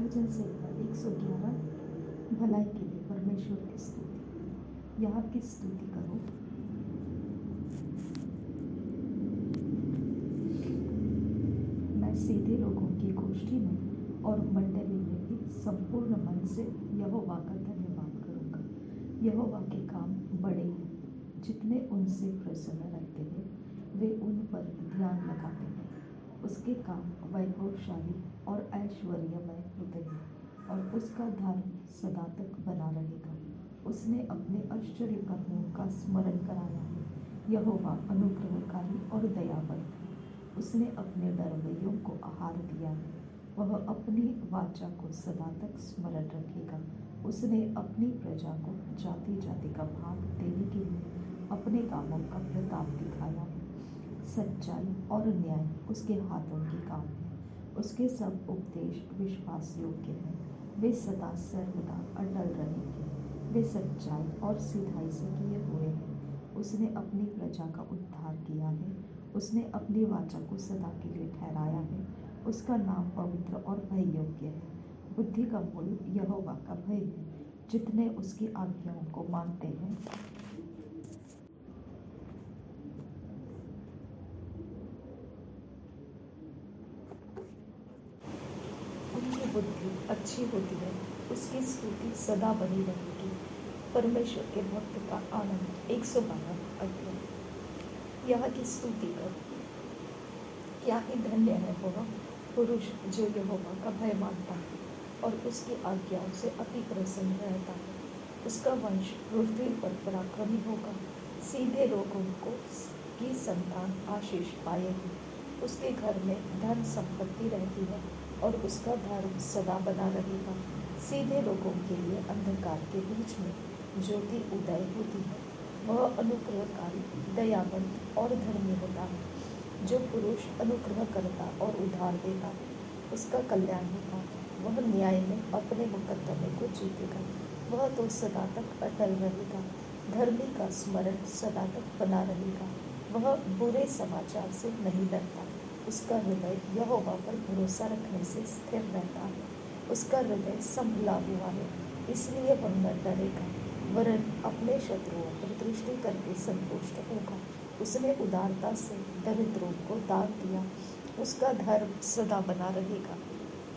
भजन संहिता 111 भलाई के लिए परमेश्वर की स्तुति। यहाँ की स्तुति करो। मैं सीधे लोगों की गोष्ठी में और मंडली में भी संपूर्ण मन से यहोवा का धन्यवाद करूँगा। यहोवा के काम बड़े हैं, जितने उनसे प्रसन्न रहते हैं वे उन पर ध्यान लगाते हैं। उसके काम वैभवशाली और ऐश्वर्यमय होते हैं और उसका धर्म सदा तक बना रहेगा। उसने अपने आश्चर्य कर्मों का स्मरण कराया है। यहोवा अनुग्रहकारी और दयावान है। उसने अपने डरवैयों को आहार दिया है। वह अपनी वाचा को सदा तक स्मरण रखेगा। उसने अपनी प्रजा को जाति जाति का भाग देने के लिए अपने कामों का प्रताप दिखाया है। सच्चाई और न्याय उसके हाथों के काम है। उसके सब उपदेश विश्वास योग्य हैं। वे सदा सर्वदा अटल रहेंगे। वे सच्चाई और सिधाई से किए हुए हैं। उसने अपनी प्रजा का उद्धार किया है। उसने अपनी वाचा को सदा के लिए ठहराया है। उसका नाम पवित्र और भय योग्य है। बुद्धि का मूल यहोवा का भय है। जितने उसकी आज्ञाओं को मानते हैं उनकी बुद्धि अच्छी होती है। उसकी स्तुति सदा बनी रहेगी। परमेश्वर के भक्त का आनंद 112 अध्याय। यहाँ की स्तुति कर। क्या ही धन्य है वह पुरुष जो यहोवा का भय मानता है और उसकी आज्ञाओं से अति प्रसन्न रहता है। उसका वंश पृथ्वी पर पराक्रमी होगा। सीधे लोगों की संतान आशीष पाएगी। उसके घर में धन संपत्ति रहती है और उसका धर्म सदा बना रहेगा। सीधे लोगों के लिए अंधकार के बीच में ज्योति उदय होती है। वह अनुग्रहकारी, दयावंत और धर्मी होता है। जो पुरुष अनुग्रह करता और उधार देता है उसका कल्याण होता है। वह न्याय में अपने मुकद्दमे को जीतेगा। वह तो सदा तक अटल रहेगा। धर्मी का स्मरण सदा तक बना रहेगा। वह बुरे समाचार से नहीं डरता। उसका हृदय यहोवा पर भरोसा रखने से स्थिर रहता है। उसका हृदय संभला हुआ है, इसलिए वह न डरेगा, वरन अपने शत्रुओं पर दृष्टि करके संतुष्ट होगा। उसने उदारता से दरिद्रों को दान दिया। उसका धर्म सदा बना रहेगा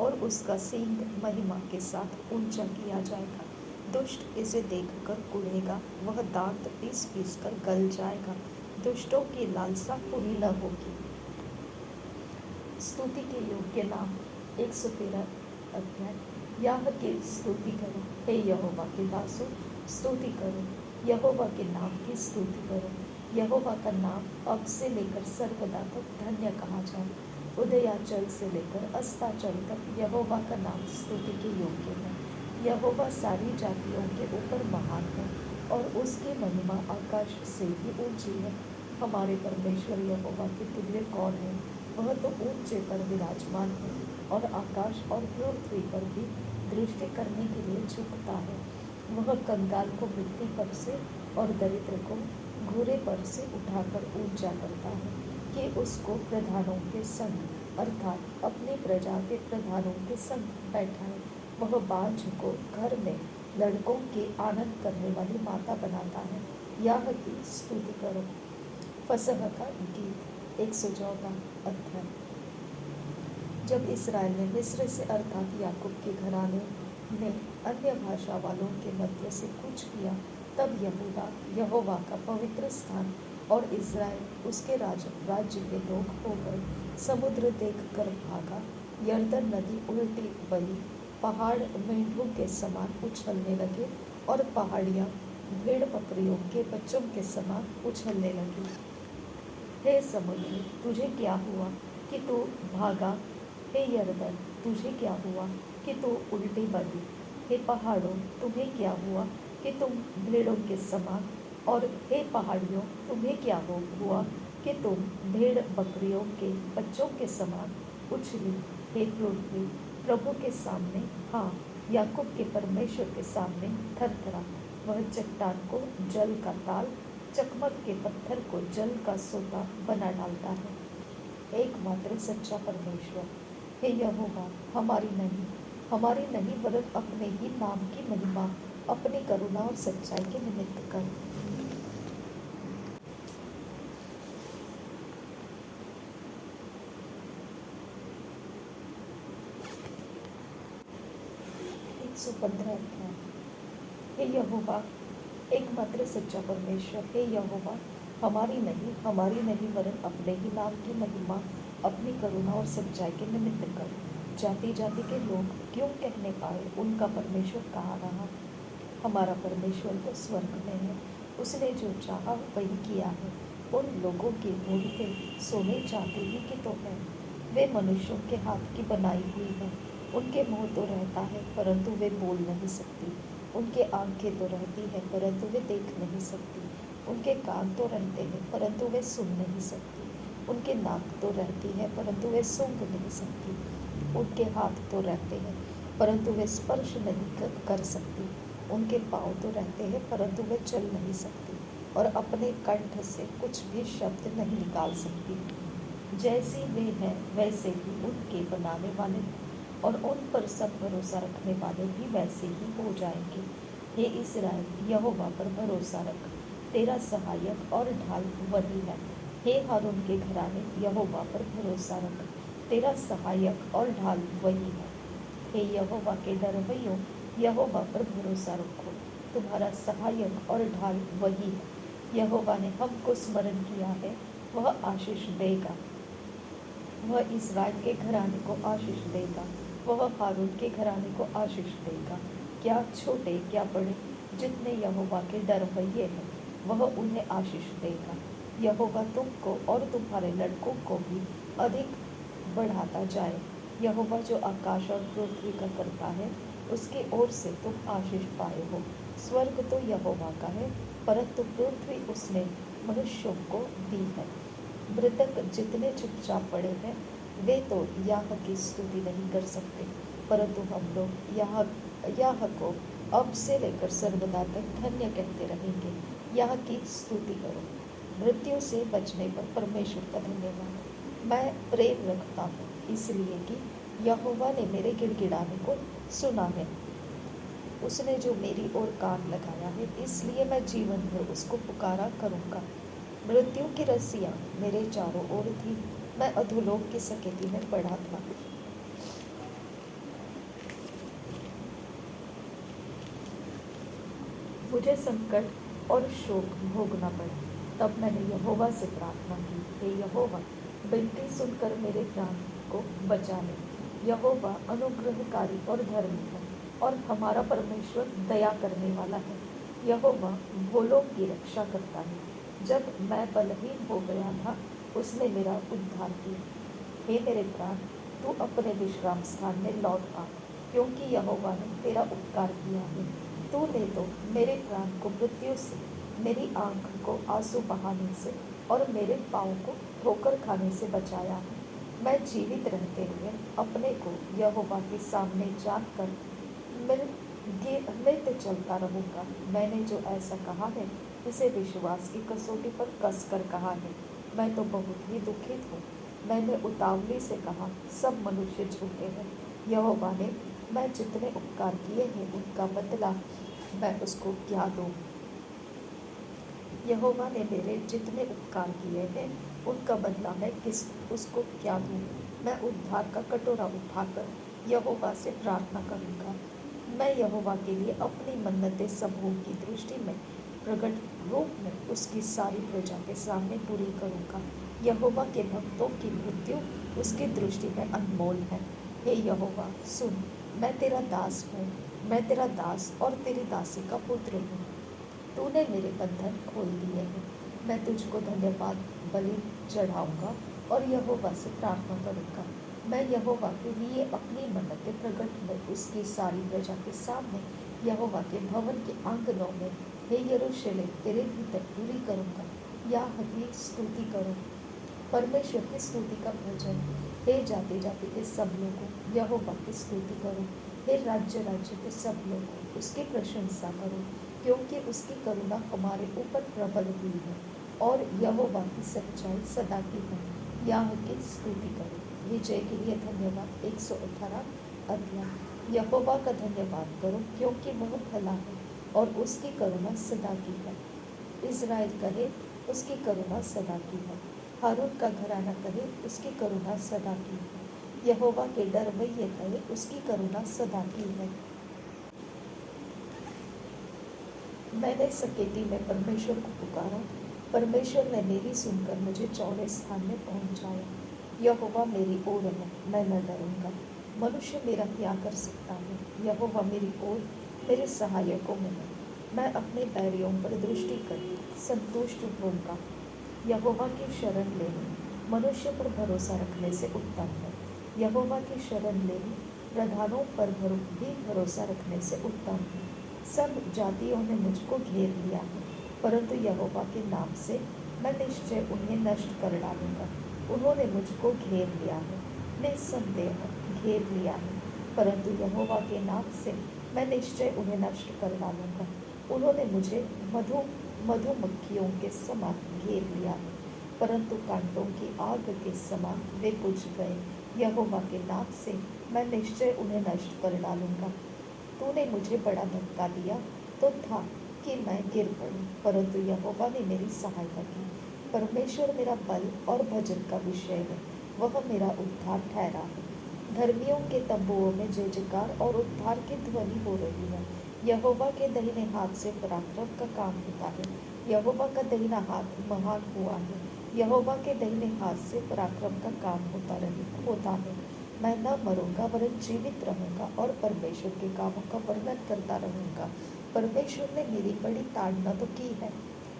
और उसका सींग महिमा के साथ ऊंचा किया जाएगा। दुष्ट इसे देखकर कुढ़ेगा। वह दांत पीस पीस कर गल जाएगा। दुष्टों की लालसा पूरी न होगी। स्तुति के योग्य नाम 113 अध्याय। यह की स्तुति करो। हे यहोवा के दासों, स्तुति करो। यहोवा के नाम की स्तुति करो। यहोवा का नाम अब से लेकर सर्वदा तक धन्य कहा जाए। उदयाचल से लेकर अस्ताचल तक यहोवा का नाम स्तुति के योग्य है। यहोवा सारी जातियों के ऊपर महान है और उसकी महिमा आकाश से भी ऊंची है। हमारे परमेश्वर यहोवा के तुल्य कौन है? वह तो ऊंचे पर विराजमान है और आकाश और पृथ्वी पर भी दृष्टि करने के लिए झुकता है। वह कंगाल को मिट्टी पर से और दरिद्र को घूरे पर से उठाकर ऊंचा करता है कि उसको प्रधानों के संग अर्थात अपनी प्रजा के प्रधानों के संग बैठाए। वह बाँझ को घर में लड़कों के आनंद करने वाली माता बनाता है। यह की स्तुति करो। फसह का गीत 114 अध्याय। जब इस्राएल ने मिस्र से अर्थात याकूब के घराने ने अन्य भाषा वालों के मध्य से कूच किया, तब यहूदा यहोवा का पवित्र स्थान और इस्राएल उसके राज्य के लोग हो गए। समुद्र देखकर भागा। यरदन नदी उल्टी बही। पहाड़ मेंढों के समान उछलने लगे और पहाड़ियाँ भेड़ बकरियों के बच्चों के समान उछलने लगी। हे समुद्र, तुझे क्या हुआ कि तू भागा? हे यरदन, तुझे क्या हुआ कि तू उल्टी बढ़ी? हे पहाड़ों, तुम्हें क्या हुआ कि तुम भेड़ों के समान? और हे पहाड़ियों, तुम्हें क्या हुआ कि तुम भेड़ बकरियों के बच्चों के समान उछली? हे पृथ्वी, प्रभु के सामने, हाँ, याकूब के परमेश्वर के सामने थरथरा। वह चट्टान को जल का ताल, चकमक के पत्थर को जल का सोता बना डालता है। एकमात्र सच्चा परमेश्वर, हे यहोवा, हमारी नहीं हमारी नहीं वरन अपने ही नाम की महिमा अपनी करुणा और सच्चाई के निमित्त कर। 115 अध्याय। हे यहोवा, एकमात्र सच्चा परमेश्वर, हे यहोवा, हमारी नहीं वरन अपने ही नाम की महिमा अपनी करुणा और सच्चाई के निमित्त कर। जाति जाति के लोग क्यों कहने पाए, उनका परमेश्वर कहाँ रहा। हमारा परमेश्वर तो स्वर्ग में है, उसने जो चाहा वही किया है। उन लोगों की मूर्तें सोने चांदी ही की तो है, वे मनुष्यों के हाथ की बनाई हुई है। उनके मुंह तो रहता है परंतु वे बोल नहीं सकती, उनके आंखें तो रहती है परंतु वे देख नहीं सकती, उनके कान तो रहते हैं परंतु वे सुन नहीं सकती, उनके नाक तो रहती है परंतु वे सूंघ नहीं सकती, उनके हाथ तो रहते हैं परंतु वे स्पर्श नहीं कर सकती, उनके पाँव तो रहते हैं परंतु वे चल नहीं सकती, और अपने कंठ से कुछ भी शब्द नहीं निकाल सकती। जैसी वे हैं वैसे ही उनके बनाने वाले, और उन पर सब भरोसा रखने वाले भी वैसे ही हो जाएंगे। हे इस्राएल, यहोवा पर भरोसा रख, तेरा सहायक और ढाल वही है। हे हारून के घराने, यहोवा पर भरोसा रख, तेरा सहायक और ढाल वही है। हे यहोवा के डरवैयों, यहोवा पर भरोसा रखो, तुम्हारा सहायक और ढाल वही है। यहोवा ने हमको स्मरण किया है, वह आशीष देगा, वह इस्राएल के घराने को आशीष देगा, वह हारून के घराने को आशीष देगा। क्या छोटे क्या बड़े, जितने यहोवा के डरवैये हैं, वह उन्हें आशीष देगा। यहोवा तुमको और तुम्हारे लड़कों को भी अधिक बढ़ाता जाए। यहोवा जो आकाश और पृथ्वी का करता है, उसकी ओर से तुम आशीष पाए हो। स्वर्ग तो यहोवा का है, परंतु पृथ्वी उसने मनुष्यों को दी है। मृतक जितने चुपचाप पड़े हैं, वे तो याह की स्तुति नहीं कर सकते, परंतु हम लोग याह को अब से लेकर सर्वदा तक धन्य कहते रहेंगे। याह की स्तुति करो। मृत्यु से बचने पर परमेश्वर का धन्यवाद। मैं प्रेम रखता हूँ इसलिए कि यहोवा ने मेरे गिड़गिड़ाने को सुना है। उसने जो मेरी ओर कान लगाया है, इसलिए मैं जीवन भर उसको पुकारा करूँगा। मृत्यु की रस्सियाँ मेरे चारों ओर थी, मैं अधोलोक की सकेती में पड़ा था। मुझे संकट और शोक भोगना पड़ा। तब मैंने यहोवा से प्रार्थना की, हे यहोवा, विनती सुनकर मेरे प्राण को बचा ले। यहोवा अनुग्रहकारी और धर्मी है, और हमारा परमेश्वर दया करने वाला है। यहोवा भोलों की रक्षा करता है। जब मैं बलहीन हो गया था, उसने मेरा उद्धार किया। हे मेरे प्राण, तू अपने विश्राम स्थान में लौट आ, क्योंकि यहोवा ने तेरा उपकार किया है। तूने तो मेरे प्राण को मृत्यु से, मेरी आँख को आंसू बहाने से और मेरे पाँव को ठोकर खाने से बचाया है। मैं जीवित रहते हुए अपने को यहोवा के सामने जानकर मृत चलता रहूँगा। मैंने जो ऐसा कहा है, इसे विश्वास की कसौटी पर कस कर कहा है। मैं तो बहुत ही दुखित हूँ। मैंने उतावली से कहा, सब मनुष्य झूठे हैं। यहोवा ने मैं जितने उपकार किए हैं, उनका बदला मैं उसको क्या दूँ। यहोवा ने मेरे जितने उपकार किए हैं, उनका बदला मैं उसको क्या दूँ। मैं उद्धार का कटोरा उठाकर यहोवा से प्रार्थना करूँगा। मैं यहोवा के लिए अपनी मन्नतें समूह की दृष्टि में प्रकट रूप में उसकी सारी प्रजा के सामने पूरी करूँगा। यहोवा के भक्तों की मृत्यु उसकी दृष्टि में अनमोल है। हे यहोवा, सुन, मैं तेरा दास हूँ, मैं तेरा दास और तेरी दासी का पुत्र हूँ। तूने मेरे बंधन खोल दिए हैं। मैं तुझको धन्यवाद बलि चढ़ाऊँगा और यहोवा से प्रार्थना करूँगा। मैं यहोवा के लिए अपनी मन्नतें प्रकट में उसकी सारी प्रजा के सामने यहोवा के भवन के आंगनों में, हे यरूशलेम, तेरे भीतर पूरी करूँगा। याह की स्तुति करो, परमेश्वर की स्तुति का भजन। हे जाति जाति के सब लोगों, यहोवा की स्तुति करो। हे राज्य राज्य के सब लोगों, उसकी प्रशंसा करो, क्योंकि उसकी करुणा हमारे ऊपर प्रबल हुई है और यहोवा की सच्चाई सदा की है। याह की स्तुति करो। विजय के लिए धन्यवाद। 118 अध्याय। यहोवा का धन्यवाद करो क्योंकि वह भला है और उसकी करुणा सदा की है। इज़राइल कहे उसकी करुणा सदा की है। हारून का घराना कहे उसकी करुणा सदा की है। यहोवा के डरवैये कहे उसकी करुणा सदा की है। मैंने सकेती में परमेश्वर को पुकारा, परमेश्वर ने मेरी सुनकर मुझे चौड़े स्थान में पहुंचाया। यहोवा मेरी ओर है, मैं न डरूंगा। मनुष्य मेरा क्या कर सकता है? यहोवा मेरी ओर मेरे सहायकों में है। मैं अपने बैरियों पर दृष्टि करके संतुष्ट होऊंगा। यहोवा की शरण लेनी मनुष्य पर भरोसा रखने से उत्तम है। यहोवा की शरण लेनी प्रधानों पर भी भरोसा रखने से उत्तम है। सब जातियों ने मुझको घेर लिया है, परंतु यहोवा के नाम से मैं निश्चय उन्हें नष्ट कर डालूंगा। उन्होंने मुझको घेर लिया है, निस्संदेह घेर लिया है, परंतु यहोवा के नाम से मैं निश्चय उन्हें नष्ट कर डालूंगा। उन्होंने मुझे मधुमक्खियों के समान घेर लिया है, परंतु कांटों की आग के समान वे बुझ गए। यहोवा के नाम से मैं निश्चय उन्हें नष्ट कर डालूंगा। तूने मुझे बड़ा धक्का दिया तो था कि मैं गिर पड़ी, परंतु यहोवा ने मेरी सहायता की। परमेश्वर मेरा बल और भजन का विषय है, वह मेरा उद्धार ठहरा है। धर्मियों के तंबुओं में जय जयकार और उद्धार की ध्वनि हो रही है। यहोवा के दाहिने हाथ से पराक्रम का काम होता है। यहोवा का दाहिना हाथ महान हुआ है। यहोवा के दाहिने हाथ से पराक्रम का काम होता है। मैं न मरूंगा वरन जीवित रहूंगा और परमेश्वर के कामों का वर्णन करता रहूंगा। परमेश्वर ने मेरी बड़ी ताड़ना तो की है,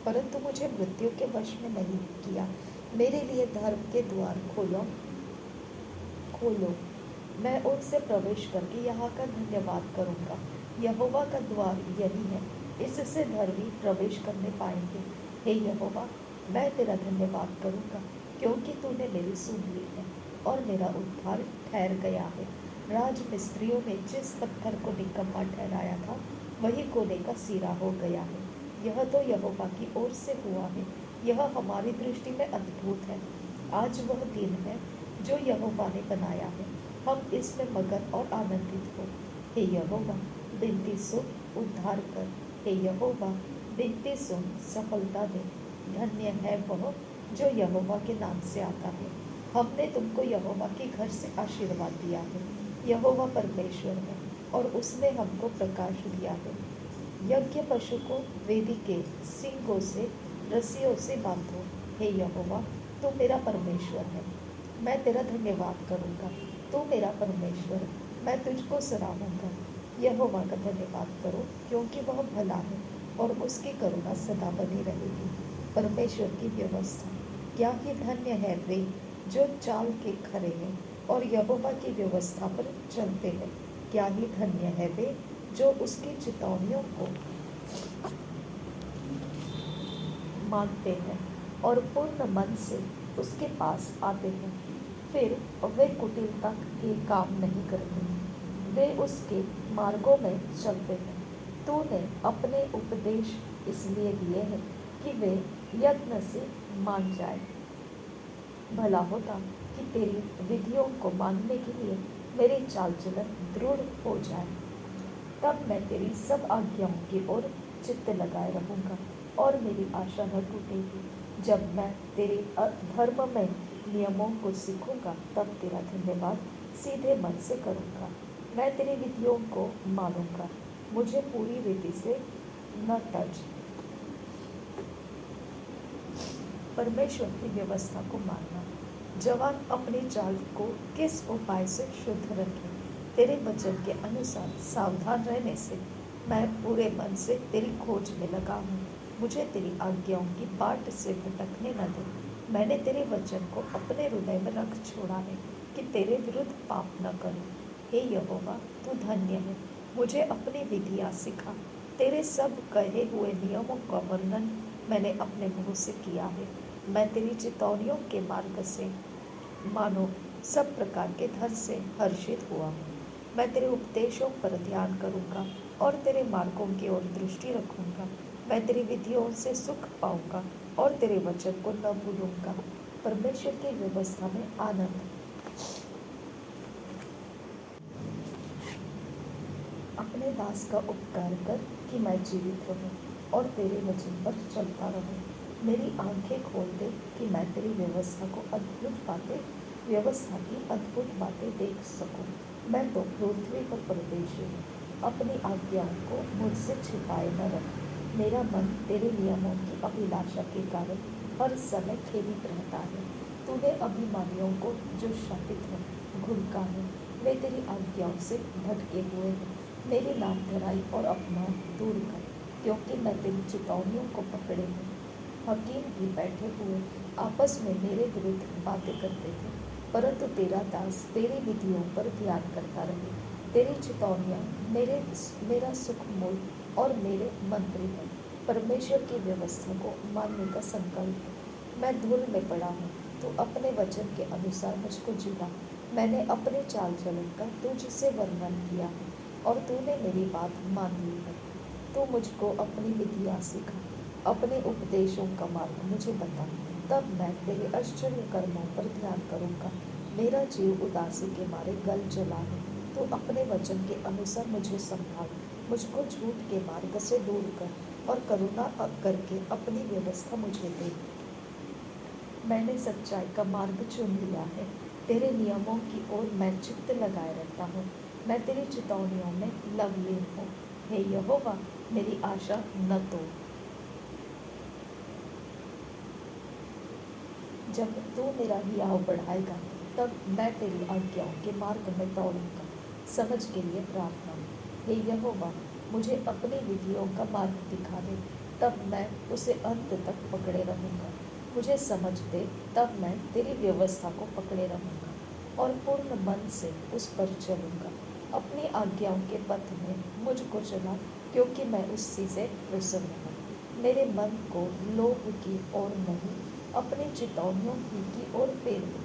परंतु मुझे मृत्यु के वश में नहीं किया। मेरे लिए धर्म के द्वार खोलो। मैं उनसे प्रवेश करके यहाँ का धन्यवाद करूंगा। यहोवा का द्वार यही है, इससे धर्मी प्रवेश करने पाएंगे। हे यहोवा, मैं तेरा धन्यवाद करूंगा क्योंकि तूने मेरी सुन ली है और मेरा उद्धार ठहर गया है। राजमिस्त्रियों ने जिस पत्थर को निकम्मा ठहराया था वही कोने का सिरा हो गया है। यह तो यहोवा की ओर से हुआ है, यह हमारी दृष्टि में अद्भुत है। आज वह दिन है जो यहोवा ने बनाया है, हम इसमें मगन और आनंदित हो। हे यहोवा, विनती सुन, उद्धार कर। हे यहोवा, विनती सुन, सफलता दे। धन्य है वह जो यहोवा के नाम से आता है। हमने तुमको यहोवा के घर से आशीर्वाद दिया है। यहोवा परमेश्वर है और उसने हमको प्रकाश दिया है। यज्ञ पशु को वेदी के सींगों से रस्सियों से बांधो। हे यहोवा, तू मेरा परमेश्वर है, मैं तेरा धन्यवाद करूँगा। तू मेरा परमेश्वर, मैं तुझको सराहूँगा। यहोवा का धन्यवाद करो क्योंकि वह भला है और उसकी करुणा सदा बनी रहेगी। परमेश्वर की व्यवस्था, क्या ही धन्य है वे जो चाल के खरे हैं और यहोवा की व्यवस्था पर चलते हैं। क्या ही धन्य है वे जो उसकी चितौनियों को मानते हैं और पूर्ण मन से उसके पास आते हैं। फिर वे कुटिलता के काम नहीं करते, वे उसके मार्गों में चलते हैं। तूने अपने उपदेश इसलिए दिए हैं कि वे यत्न से मान जाए। भला होता कि तेरी विधियों को मानने के लिए मेरी चाल चलन दृढ़ हो जाए, तब मैं तेरी सब आज्ञाओं की ओर चित्त लगाए रहूँगा और मेरी आशा न टूटेगी। जब मैं तेरे धर्म में नियमों को सीखूंगा तब तेरा धन्यवाद सीधे मन से करूँगा। मैं तेरी विधियों को मानूंगा, मुझे पूरी रीति से न तज। परमेश्वर की व्यवस्था को मानना। जवान अपनी चाल को किस उपाय से शुद्ध रखे? तेरे वचन के अनुसार सावधान रहने से मैं पूरे मन से तेरी खोज में लगा हूँ। मुझे तेरी आज्ञाओं की बाट से भटकने न दे। मैंने तेरे वचन को अपने हृदय में रख छोड़ा है कि तेरे विरुद्ध पाप न करूँ। हे यहोवा, तू धन्य है, मुझे अपनी विधियाँ सिखा। तेरे सब कहे हुए नियमों का वर्णन मैंने अपने मुँह से किया है। मैं तेरी चितौनियों के मार्ग से मानो सब प्रकार के धन से हर्षित हुआ हूँ। मैं तेरे उपदेशों पर ध्यान करूँगा और तेरे मार्गों की ओर दृष्टि रखूँगा। मैं तेरी विधियों से सुख पाऊँगा और तेरे वचन को न भूलूँगा। परमेश्वर की व्यवस्था में आनंद। अपने दास का उपकार कर कि मैं जीवित रहूं और तेरे वचन पर चलता रहूं। मेरी आंखें खोल दे कि मैं तेरी व्यवस्था की अद्भुत बातें देख सकूं। मैं तो पृथ्वी पर परदेशी हूँ, अपनी आज्ञाओं को मुझसे छिपाए न रख। मेरा मन तेरे नियमों की अभिलाषा के कारण हर समय खेलित रहता है। तूने अभिमानियों को जो शापित है घुड़का है, वे तेरी आज्ञाओं से भटके हुए हैं। मेरी नाम धराई और अपमान दूर कर, क्योंकि मैं तेरी चितौनियों को पकड़े हूँ। हकीम भी बैठे हुए आपस में मेरे विरुद्ध बातें करते थे, परंतु तेरा दास तेरी विधियों पर ध्यान करता रहे। तेरी चितौनियाँ मेरा सुख मूल और मेरे मंत्री हैं। परमेश्वर की व्यवस्था को मानने का संकल्प है। मैं धूल में पड़ा हूँ, तू अपने वचन के अनुसार मुझको जिला। मैंने अपने चाल चलन का तुझसे वर्णन किया है और तूने मेरी बात मान ली है। तू मुझको अपनी विधियाँ सिखा, अपने उपदेशों का मार्ग मुझे बता, तब मैं तेरे आश्चर्य कर्मों पर ध्यान करूँगा। मेरा जीव उदासी के मारे गल जला है, तू अपने वचन के अनुसार मुझे संभाल। मुझको झूठ के मार्ग से दूर कर और करुणा करके अपनी व्यवस्था मुझे दे। मैंने सच्चाई का मार्ग चुन लिया है, तेरे नियमों की ओर मैं चित्त लगाए रहता हूँ। मैं तेरी चितौनियों में लवलीन हूँ। हे यहोवा, मेरी आशा न तोड़। जब तू मेरा हियाव बढ़ाएगा, तब मैं तेरी आज्ञाओं के मार्ग में दौड़ूंगा। समझ के लिए प्रार्थना। हे यहोवा, मुझे अपनी विधियों का मार्ग दिखा दे, तब मैं उसे अंत तक पकड़े रहूंगा। मुझे समझ दे, तब मैं तेरी व्यवस्था को पकड़े रहूंगा और पूर्ण मन से उस पर चलूंगा। अपनी आज्ञाओं के पथ में मुझको चला, क्योंकि मैं उसी से प्रसन्न हूँ। मेरे मन को लोभ की ओर नहीं, अपनी चितौनियों की ओर फेर दे।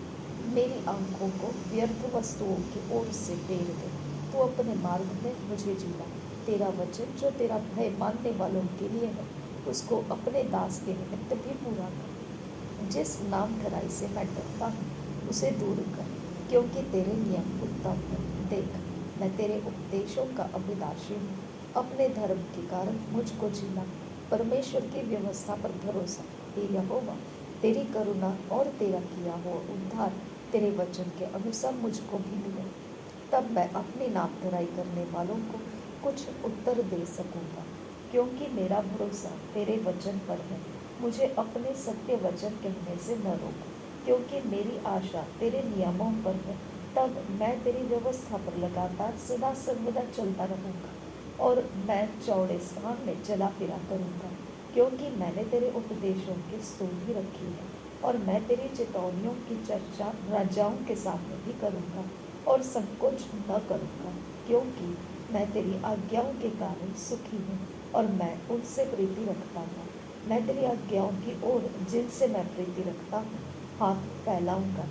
मेरी आंखों को व्यर्थ वस्तुओं की ओर से फेर दे। तू अपने मार्ग में मुझे जिला। तेरा वचन जो तेरा भय मानने वालों के लिए है, उसको अपने दास के निमित्त भी पूरा कर। जिस नाम धराई से मैं डरता हूँ, उसे दूर कर, क्योंकि तेरे नियम उत्तम है। देख, मैं तेरे उपदेशों का अभिलाषी हूँ। अपने धर्म के कारण मुझको जिला। परमेश्वर की व्यवस्था पर भरोसा। हे यहोवा, तेरी करुणा और तेरा किया हुआ उद्धार तेरे वचन के अनुसार मुझको भी मिले, तब मैं अपनी नाम धराई करने वालों को कुछ उत्तर दे सकूंगा। क्योंकि मेरा भरोसा तेरे वचन पर है, मुझे अपने सत्य वचन कहने से न रोक। क्योंकि मेरी आशा तेरे नियमों पर है, तब मैं तेरी व्यवस्था पर लगातार सदा सर्वदा चलता रहूंगा और मैं चौड़े स्थान में चला फिरा करूंगा। क्योंकि मैंने तेरे उपदेशों की स्तुति रखी है और मैं तेरी चितौनियों की चर्चा राजाओं के सामने भी करूंगा और संकोच न करूंगा। क्योंकि मैं तेरी आज्ञाओं के कारण सुखी हूँ और मैं उनसे प्रीति रखता हूँ। मैं तेरी आज्ञाओं की ओर जिनसे मैं प्रीति रखता हूँ हाथ फैलाऊंगा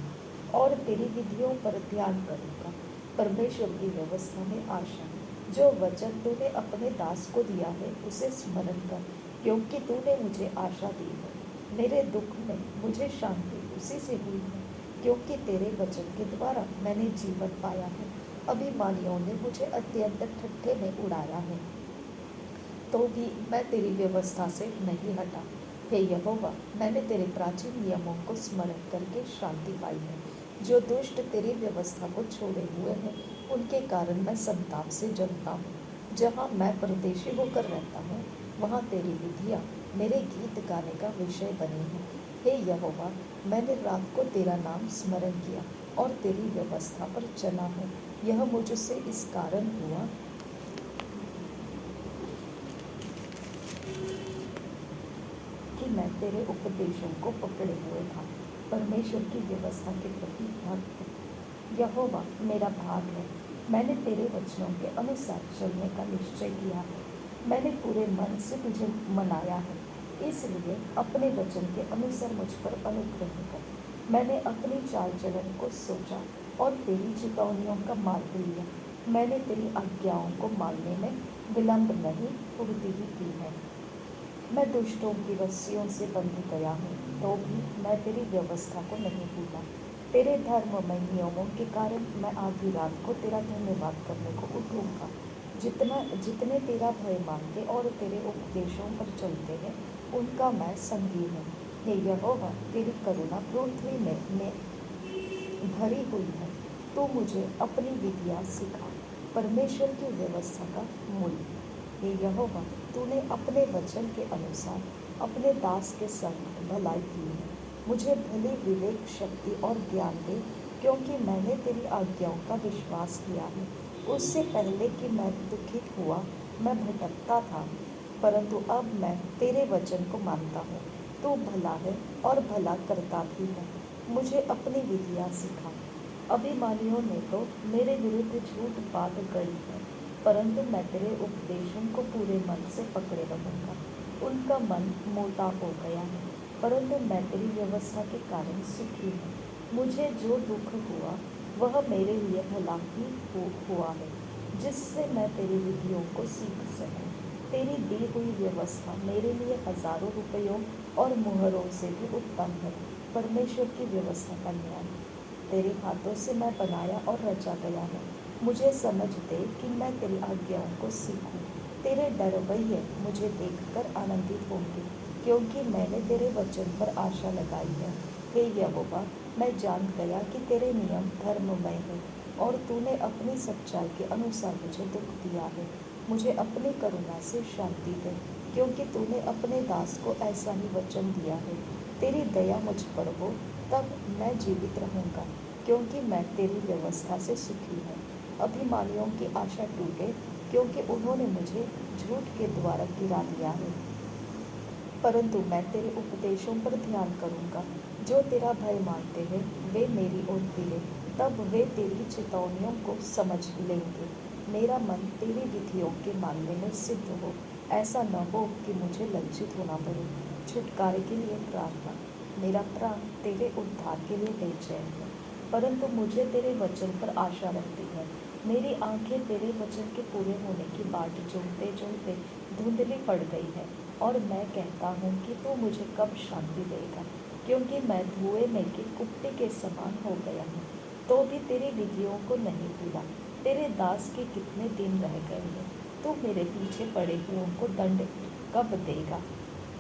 और तेरी विधियों पर ध्यान करूंगा। परमेश्वर की व्यवस्था में आशा। जो वचन तूने अपने दास को दिया है, उसे स्मरण कर, क्योंकि तूने मुझे आशा दी है। मेरे दुख में मुझे शांति उसी से हुई है, क्योंकि तेरे वचन के द्वारा मैंने जीवन पाया है। अभिमानियों ने मुझे अत्यंत ठट्ठे में उड़ाया है, तो भी मैं तेरी व्यवस्था से नहीं हटा। हे यहोवा, मैंने तेरे प्राचीन नियमों को स्मरण करके शांति पाई है। जो दुष्ट तेरी व्यवस्था को छोड़े हुए हैं, उनके कारण मैं संताप से जलता हूँ। जहाँ मैं परदेशी होकर रहता हूँ, वहाँ तेरी विधियाँ मेरे गीत गाने का विषय बनी है। हे यहोवा, मैंने रात को तेरा नाम स्मरण किया और तेरी व्यवस्था पर चला हूँ। यह मुझसे इस कारण हुआ कि मैं तेरे उपदेशों को पकड़े हुए था। परमेश्वर की व्यवस्था के प्रति भक्त यहोवा मेरा भाग है। मैंने तेरे वचनों के अनुसार चलने का निश्चय किया है। मैंने पूरे मन से तुझे मनाया है, इसलिए अपने वचन के अनुसार मुझ पर अनुग्रह कर। मैंने अपनी चाल चलन को सोचा और तेरी चितौनियों का मार्ग लिया। मैंने तेरी आज्ञाओं को मानने में विलंब नहीं, फुर्ती ही की है। मैं दुष्टों की रस्सियों से बंध गया हूँ, तो भी मैं तेरी व्यवस्था को नहीं भूला। तेरे धर्ममय नियमों के कारण मैं आधी रात को तेरा धन्यवाद करने को उठूंगा। जितने तेरा भय मानते और तेरे उपदेशों पर चलते हैं, उनका मैं संगी हूँ। हे यहोवा, तेरी करुणा पृथ्वी में भरी हुई है। तू मुझे अपनी विधियाँ सिखा, परमेश्वर की व्यवस्था का मूल्य। हे यहोवा, तूने अपने वचन के अनुसार अपने दास के संग भलाई की है। मुझे भली विवेक, शक्ति और ज्ञान दे, क्योंकि मैंने तेरी आज्ञाओं का विश्वास किया है। उससे पहले कि मैं दुखित हुआ, मैं भटकता था, परंतु अब मैं तेरे वचन को मानता हूँ। तू भला है और भला करता भी है। मुझे अपनी विधियाँ सिखा। अभिमानियों ने तो मेरे विरुद्ध झूठ बात गढ़ी है, परंतु मैं तेरे उपदेशों को पूरे मन से पकड़े रहूँगा। उनका मन मोटा हो गया है, परंतु मैं तेरी व्यवस्था के कारण सुखी हूँ। मुझे जो दुख हुआ वह मेरे लिए भला ही हुआ है, जिससे मैं तेरी विधियों को सीख सकूं। तेरी दी हुई व्यवस्था मेरे लिए हजारों रुपयों और मुहरों से भी उत्तम है। परमेश्वर की व्यवस्था का न्याय तेरे हाथों से मैं बनाया और रचा गया है। मुझे समझ दे कि मैं तेरी आज्ञाओं को सीखूं। तेरे डरवैये मुझे देखकर आनंदित होंगे, क्योंकि मैंने तेरे वचन पर आशा लगाई है। हे यहोवा, मैं जान गया कि तेरे नियम धर्ममय है, और तूने अपनी सच्चाई के अनुसार मुझे दुख दिया है। मुझे अपनी करुणा से शांति दे, क्योंकि तूने अपने दास को ऐसा ही वचन दिया है। तेरी दया मुझ पर हो, तब मैं जीवित रहूँगा, क्योंकि मैं तेरी व्यवस्था से सुखी हूँ। अभिमानियों की आशा टूटे, क्योंकि उन्होंने मुझे झूठ के द्वारा गिरा दिया है। परंतु मैं तेरे उपदेशों पर ध्यान करूँगा। जो तेरा भय मानते हैं वे मेरी ओर फिरे, तब वे तेरी चेतावनियों को समझ लेंगे। मेरा मन तेरी विधियों के मानने में सिद्ध हो, ऐसा न हो कि मुझे लज्जित होना पड़े। छुटकारे के लिए प्रार्थना। मेरा प्राण तेरे उद्धार के लिए बेचैन है, परंतु मुझे तेरे वचन पर आशा रहती है। मेरी आंखें तेरे वचन के पूरे होने की बाट जोहते जोहते धुंधली पड़ गई है, और मैं कहता हूँ कि तू मुझे कब शांति देगा, क्योंकि मैं धुएं में के कुत्ते के समान हो गया हूँ। तो भी तेरी विधियों को नहीं भूला। तेरे दास के कितने दिन रह गए हैं। तू मेरे पीछे पड़े हुओं को दंड कब देगा।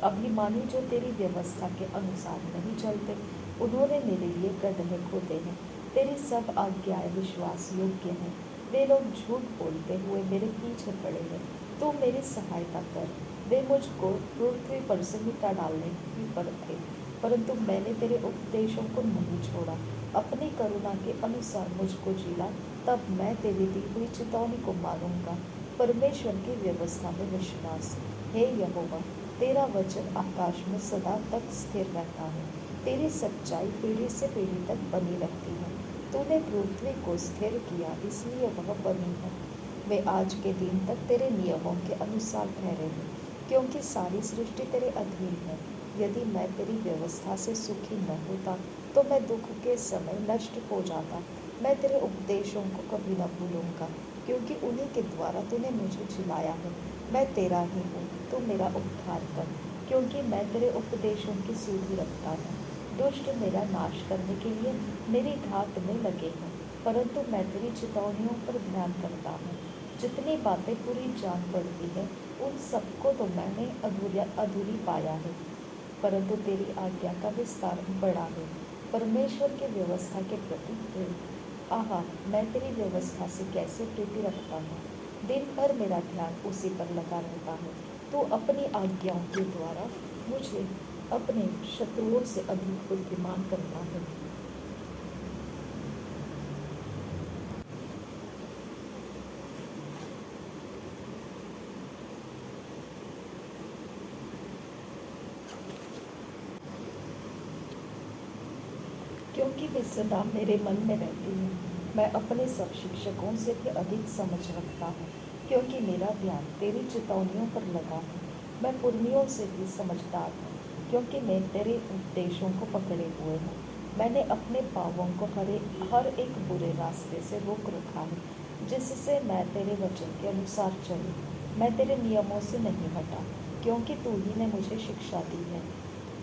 अभिमानी जो तेरी व्यवस्था के अनुसार नहीं चलते, उन्होंने मेरे लिए गड्ढे खोदे हैं। तेरी सब आज्ञाएं विश्वास योग्य हैं। वे लोग झूठ बोलते हुए मेरे पीछे पड़े हैं। तू मेरी सहायता कर। वे मुझको पृथ्वी पर से मिटा डालने ही पर थे, परंतु मैंने तेरे उपदेशों को नहीं छोड़ा। अपनी करुणा के अनुसार मुझको जिला, तब मैं तेरी दी हुई चेतावनी को मानूंगा। परमेश्वर की व्यवस्था में विश्वास। हे यहोवा, तेरा वचन आकाश में सदा तक स्थिर रहता है। तेरी सच्चाई पीढ़ी से पीढ़ी तक बनी रहती है। तूने पृथ्वी को स्थिर किया, इसलिए वह बनी है। वे आज के दिन तक तेरे नियमों के अनुसार ठहरे हैं, क्योंकि सारी सृष्टि तेरे अधीन है। यदि मैं तेरी व्यवस्था से सुखी न होता, तो मैं दुख के समय नष्ट हो जाता। मैं तेरे उपदेशों को कभी न भूलूंगा, क्योंकि उन्हीं के द्वारा तूने मुझे जिलाया है। मैं तेरा ही हूँ, तू मेरा उद्धार कर, क्योंकि मैं तेरे उपदेशों की सुधि रखता हूँ। दुष्ट मेरा नाश करने के लिए मेरी घात में लगे हैं, परंतु मैं तेरी चितौनियों पर ध्यान करता हूँ। जितनी बातें पूरी जान पड़ती है, उन सबको तो मैंने अधूरी पाया है, परंतु तेरी आज्ञा का विस्तार बड़ा है। परमेश्वर की व्यवस्था के प्रति प्रेम। आहा, मैं तेरी व्यवस्था से कैसे प्रीति रखता हूँ। दिन भर मेरा ध्यान उसी पर लगा रहता है। तू अपनी आज्ञाओं के द्वारा मुझे अपने शत्रुओं से अधिक बुद्धिमान करता है। क्योंकि वे सदा मेरे मन में रहती हैं। मैं अपने सब शिक्षकों से भी अधिक समझ रखता हूँ, क्योंकि मेरा ध्यान तेरी चेतावनियों पर लगा है। मैं पुरनियों से भी समझदार हूँ, क्योंकि मैं तेरे उपदेशों को पकड़े हुए हूँ। मैंने अपने पाँवों को हर एक बुरे रास्ते से रोक रखा है, जिससे मैं तेरे वचन के अनुसार चलूँ। मैं तेरे नियमों से नहीं हटा, क्योंकि तू ही ने मुझे शिक्षा दी है।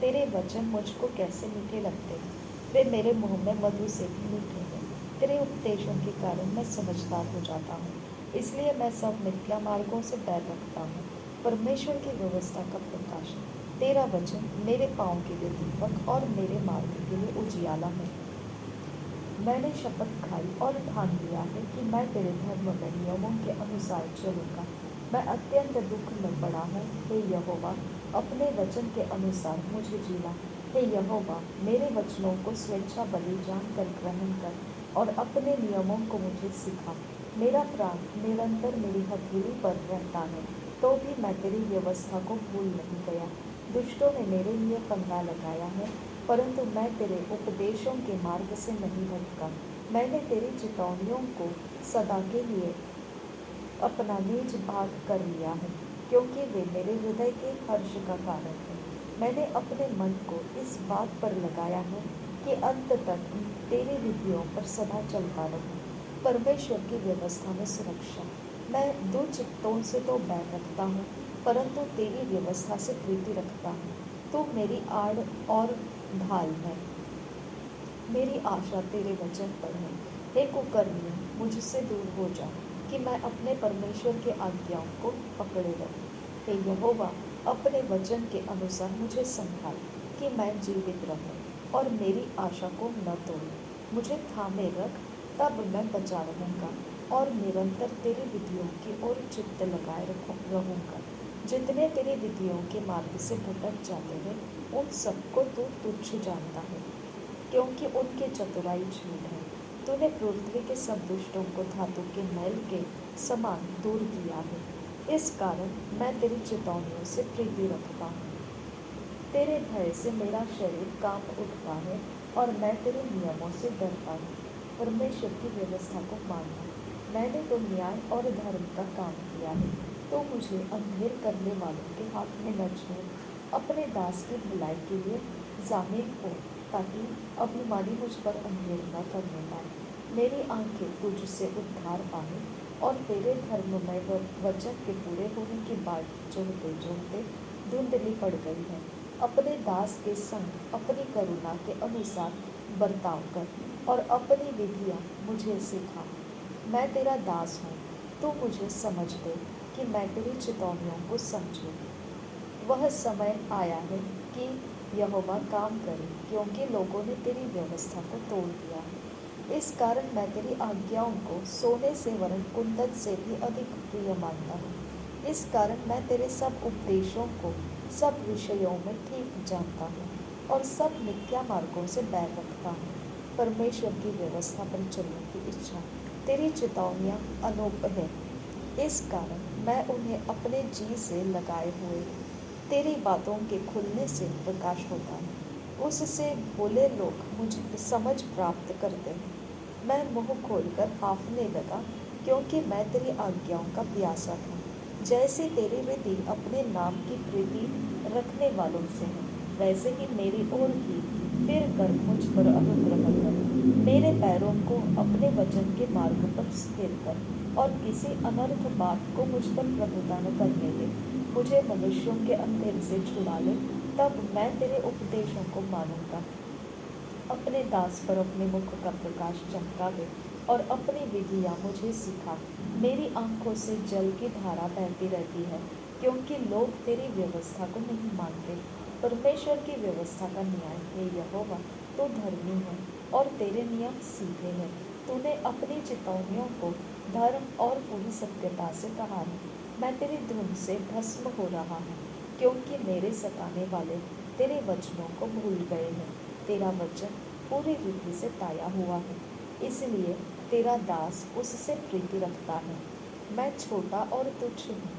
तेरे वचन मुझको कैसे मीठे लगते हैं, वे मेरे मुंह में मधु से भी मीठे हैं। तेरे उपदेशों के कारण मैं समझदार हो जाता हूँ, इसलिए मैं सब मिथ्या मार्गों से बैर रखता हूँ। परमेश्वर की व्यवस्था का प्रकाश, तेरा वचन मेरे पाँव के लिए दीपक और मेरे मार्ग के लिए उजियाला है। मैंने शपथ खाई और ठान लिया है कि मैं तेरे धर्म में नियमों के अनुसार चलूँगा। मैं अत्यंत दुख में पड़ा हूँ। हे यहोवा, अपने वचन के अनुसार मुझे जीना। हे यहोवा, मेरे वचनों को स्वेच्छा बलि जानकर ग्रहण कर और अपने नियमों को मुझे सिखा। मेरा प्राण निरंतर मेरी हथेली पर रहता है, तो भी मैं तेरी व्यवस्था को भूल नहीं गया। दुष्टों ने मेरे लिए फंदा लगाया है, परंतु मैं तेरे उपदेशों के मार्ग से नहीं भटका। मैंने तेरी चितौनियों को सदा के लिए अपना निज भाग कर लिया है, क्योंकि वे मेरे हृदय के हर्ष का कारण है। मैंने अपने मन को इस बात पर लगाया है कि अंत तक तेरी विधियों पर सदा चलता रहूं। परमेश्वर की व्यवस्था में सुरक्षा। मैं दुर्चित्तों से तो बैर रखता हूँ, परंतु तेरी व्यवस्था से प्रीति रखता हूँ। तू मेरी आड़ और ढाल है, मेरी आशा तेरे वचन पर है। हे कुकर्मियों, मुझसे दूर हो जा कि मैं अपने परमेश्वर के आज्ञाओं को पकड़े रहूं। हे यहोवा, अपने वचन के अनुसार मुझे संभाल कि मैं जीवित रहूं और मेरी आशा को न तोड़ूं। मुझे थामे रख, तब मैं बचा रहूंगा और निरंतर तेरी विधियों की ओर चित्त लगाए रहूंगा। जितने तेरी विधियों के मार्ग से भटक जाते हैं, उन सबको तू तुच्छ जानता है, क्योंकि उनकी चतुराई झूठ है। तूने पृथ्वी के सब दुष्टों को धातु के मैल के समान दूर किया है। इस कारण मैं तेरी चितौनियों से प्रीति रखता हूँ। तेरे भय से मेरा शरीर कांप उठता है और मैं तेरे नियमों से डरता हूँ। परमेश्वर की व्यवस्था को मानना। मैंने तो न्याय और धर्म का काम किया है, तो मुझे अंधेर करने वालों के हाथ में न छोड़। अपने दास की भलाई के लिए जामिन हो, ताकि अभिमानी मुझ पर अंधेर न करने पाए। मेरी आंखें तुझसे उद्धार पाए और तेरे धर्ममय वचन के पूरे होने की बाट जोहते जोहते धुंधली पड़ गई है। अपने दास के संग अपनी करुणा के अनुसार बर्ताव कर और अपनी विधियाँ मुझे सिखा। मैं तेरा दास हूँ, तू मुझे समझ दे कि मैं तेरी चितौनियों को समझूँ। वह समय आया है कि यहोवा काम करे, क्योंकि लोगों ने तेरी व्यवस्था को तोड़ दिया है। इस कारण मैं तेरी आज्ञाओं को सोने से वरन कुंदन से भी अधिक प्रिय मानता हूँ। इस कारण मैं तेरे सब उपदेशों को सब विषयों में ठीक जानता हूँ और सब मिथ्या मार्गों से बैर रखता हूँ। परमेश्वर की व्यवस्था पर चलने की इच्छा। तेरी चितौनियाँ अनूप है, इस कारण मैं उन्हें अपने जी से लगाए हुए हूँ। तेरी बातों के खुलने से प्रकाश होता है, उससे भोले लोग मुझे समझ प्राप्त करते हैं। मैं मुँह खोलकर हाँफने लगा, क्योंकि मैं तेरी आज्ञाओं का प्यासा था। जैसे तेरी विधि अपने नाम की प्रीति रखने वालों से है, वैसे ही मेरी ओर भी फिर कर मुझ पर अनुग्रह कर। मेरे पैरों को अपने वचन के मार्ग पर स्थिर कर और किसी अनर्थ बात को मुझ पर प्रभुता न करने दे। मुझे मनुष्यों के अंधेर से छुड़ा ले, तब मैं तेरे उपदेशों को मानूंगा। अपने दास पर अपने मुख का प्रकाश चमका दे और अपनी विधियाँ मुझे सिखा। मेरी आंखों से जल की धारा बहती रहती है, क्योंकि लोग तेरी व्यवस्था को नहीं मानते। परमेश्वर की व्यवस्था का न्याय है यहोवा, तू धर्मी है और तेरे नियम सीधे हैं। तूने अपनी चितौनियों को धर्म और पूरी सत्यता से कहा है। मैं तेरी धुन से भस्म हो रहा हूँ, क्योंकि मेरे सताने वाले तेरे वचनों को भूल गए हैं। तेरा वचन पूरी रीति से ताया हुआ है, इसलिए तेरा दास उससे प्रीति रखता है। मैं छोटा और तुच्छ हूँ,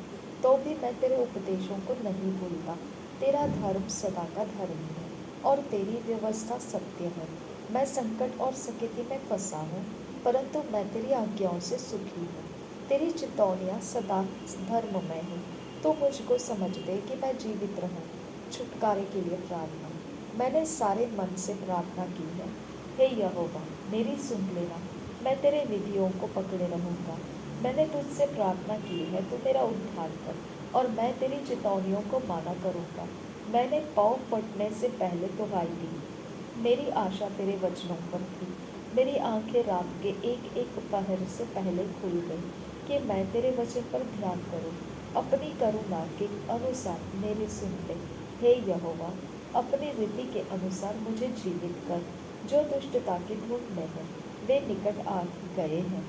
तो भी मैं तेरे उपदेशों को नहीं भूलता। तेरा धर्म सदा का धर्म है और तेरी व्यवस्था सत्य है। मैं संकट और सकेती में फंसा हूँ, परंतु मैं तेरी आज्ञाओं से सुखी हूँ। तेरी चितौनियाँ सदा धर्ममय हैं। तो मुझको समझ दे कि मैं जीवित रहूं। छुटकारे के लिए प्रार्थना। मैंने सारे मन से प्रार्थना की है। हे यहोवा, मेरी सुन लेना। मैं तेरे विधियों को पकड़े रहूंगा। मैंने तुझसे प्रार्थना की है, तू मेरा उद्धार कर और मैं तेरी चितौनियों को माना करूंगा। मैंने पाँव फटने से पहले दुहाई दी, मेरी आशा तेरे वचनों पर थी। मेरी आंखें रात के एक एक पहर से पहले खुल गई। कि मैं तेरे वचन पर ध्यान करूं। अपनी करुणा के अनुसार मेरी सुन ले। हे यहोवा, अपनी रीति के अनुसार मुझे जीवित कर। जो दुष्टता की धूप में है वे निकट आ गए हैं,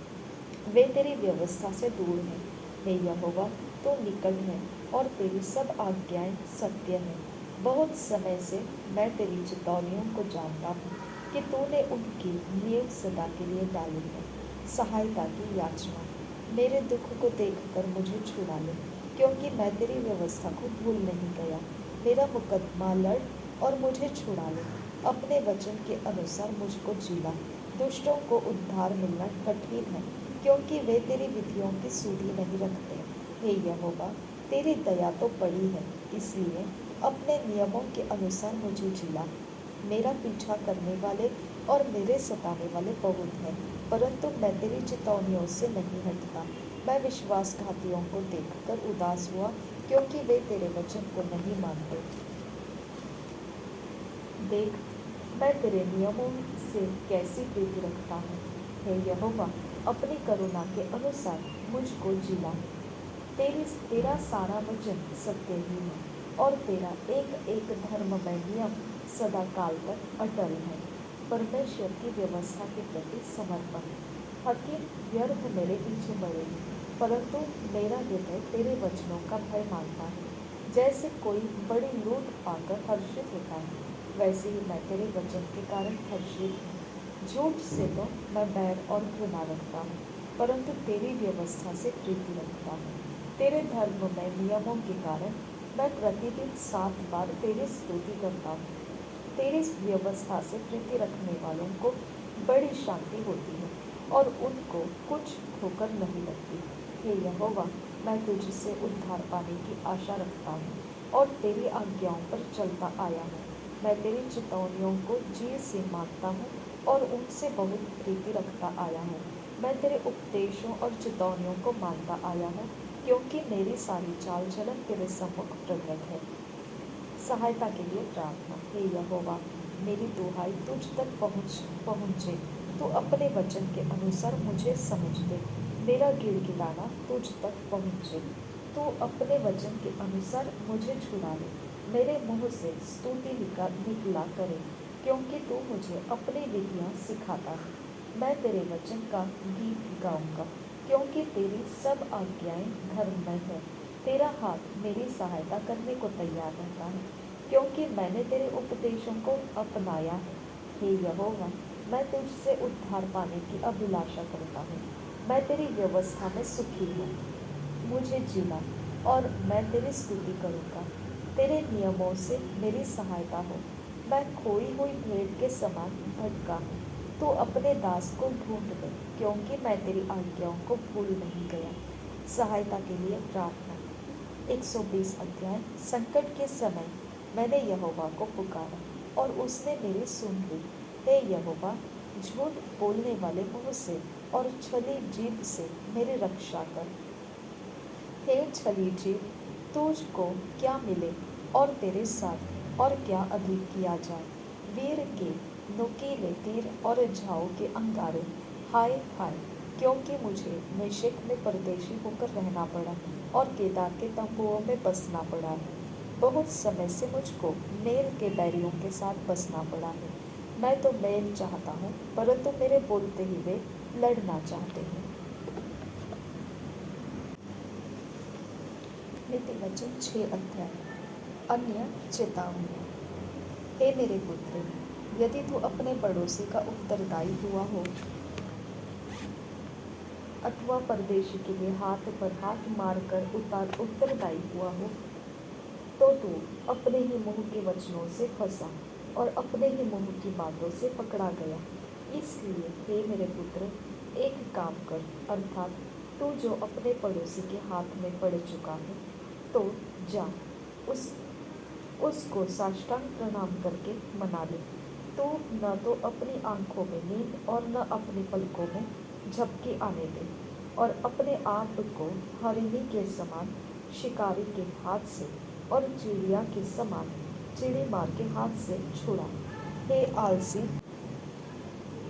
वे तेरी व्यवस्था से दूर हैं। हे यहोवा, तू निकट है और तेरी सब आज्ञाएं सत्य हैं। बहुत समय से मैं तेरी चितौनियों को जानता हूँ कि तूने उनकी नींव सदा के लिए डाली है। सहायता की याचना। मेरे दुख को देखकर मुझे छुड़ा ले, क्योंकि मैं तेरी व्यवस्था को भूल नहीं गया। मेरा मुकदमा लड़ और मुझे छुड़ा ले। अपने वचन के अनुसार मुझको जिला। दुष्टों को उद्धार मिलना कठिन है, क्योंकि वे तेरी विधियों की सुधि नहीं रखते। हे यहोवा, तेरी दया तो बड़ी है, इसलिए अपने नियमों के अनुसार मुझे जिला। मेरा पीछा करने वाले और मेरे सताने वाले बहुत हैं, परंतु मैं तेरी चितौनियों से नहीं हटता। मैं विश्वासघातियों को देखकर उदास हुआ, क्योंकि वे तेरे वचन को नहीं मानते। देख, मैं तेरे नियमों से कैसी प्रीति रखता हूँ। हे यहोवा, अपनी करुणा के अनुसार मुझको जिला। तेरा सारा वचन सत्य ही है, और तेरा एक एक धर्ममय नियम सदा काल तक अटल है। परमेश्वर की व्यवस्था के प्रति समर्पण। हकीम व्यर्थ मेरे पीछे बढ़ेगी, परंतु मेरा हृदय तेरे वचनों का भय मानता है। जैसे कोई बड़ी लूट पाकर हर्षित होता है, वैसे ही मैं तेरे वचन के कारण हर्षित हूँ। झूठ से तो मैं बैर और घृणा रखता हूँ, परंतु तेरी व्यवस्था से प्रीति रखता हूँ। तेरे धर्ममय नियमों के कारण मैं प्रतिदिन 7 बार तेरी स्तुति करता हूँ। तेरी व्यवस्था से प्रीति रखने वालों को बड़ी शांति होती है, और उनको कुछ ठोकर नहीं लगती। हे यहोवा, मैं तुझसे उद्धार पाने की आशा रखता हूँ, और तेरी आज्ञाओं पर चलता आया हूँ। मैं तेरी चितौनियों को जी से मानता हूँ, और उनसे बहुत प्रीति रखता आया हूँ। मैं तेरे उपदेशों और चितौनियों को मानता आया हूँ, क्योंकि मेरी सारी चाल चलन तेरे सम्मुख प्रकट है। सहायता के लिए प्रार्थना। हे यहोवा, मेरी दुहाई तुझ तक पहुँचे। तू अपने वचन के अनुसार मुझे समझ दे। मेरा गिड़गिड़ाना तुझ तक पहुँचे। तू अपने वचन के अनुसार मुझे छुड़ा ले। मेरे मुँह से स्तुति निकला करे, क्योंकि तू मुझे अपनी विधियाँ सिखाता है। मैं तेरे वचन का गीत गाऊंगा, क्योंकि तेरी सब आज्ञाएं धर्ममय है। तेरा हाथ मेरी सहायता करने को तैयार रहता है, क्योंकि मैंने तेरे उपदेशों को अपनाया है। हे यहोवा, मैं तुझसे उद्धार पाने की अभिलाषा करता हूँ। मैं तेरी व्यवस्था में सुखी हूँ। मुझे जिला, और मैं तेरी स्तुति करूँगा। तेरे नियमों से मेरी सहायता हो। मैं खोई हुई भेड़ के समान भटका हूँ। तू अपने दास को ढूंढ ले, क्योंकि मैं तेरी आज्ञाओं को भूल नहीं गया। सहायता के लिए प्रार्थना। 120 अध्याय। संकट के समय मैंने यहोवा को पुकारा, और उसने मेरी सुन ली। हे यहोवा, झूठ बोलने वाले मुँह से और छली जीभ से मेरी रक्षा कर। हे छली जीभ, तुझको क्या मिले और तेरे साथ और क्या अधिक किया जाए। वीर के नुकीले तीर और झाओ के अंगारे, हाय हाय, क्योंकि मुझे मेशेक में परदेशी होकर रहना पड़ा और केदार के तंबुओं में बसना पड़ा है। बहुत समय से मुझको मेल के बैरियों के साथ बसना पड़ा है। मैं तो मेल चाहता हूँ, परंतु मेरे बोलते ही वे लड़ना चाहते हैं। नीति वचन 6 अध्याय। अन्य चेतावनी। हे मेरे पुत्र, यदि तू अपने पड़ोसी का उत्तरदायी हुआ हो अथवा परदेशी के लिए हाथ पर हाथ मारकर उत्तरदायी हुआ हो, तो तू अपने ही मुंह के वचनों से फंसा और अपने ही मुंह की बातों से पकड़ा गया। इसलिए हे मेरे पुत्र, एक काम कर, अर्थात तू जो अपने पड़ोसी के हाथ में पड़ चुका है, तो जा उसको साष्टांग प्रणाम करके मना ले। तू न तो अपनी आंखों में नींद और न अपनी पलकों में झपकी आने दे, और अपने आप को हरिणी के समान शिकारी के हाथ से और चिड़िया के समान चिड़ी मार के हाथ से छुड़ा। हे आलसी,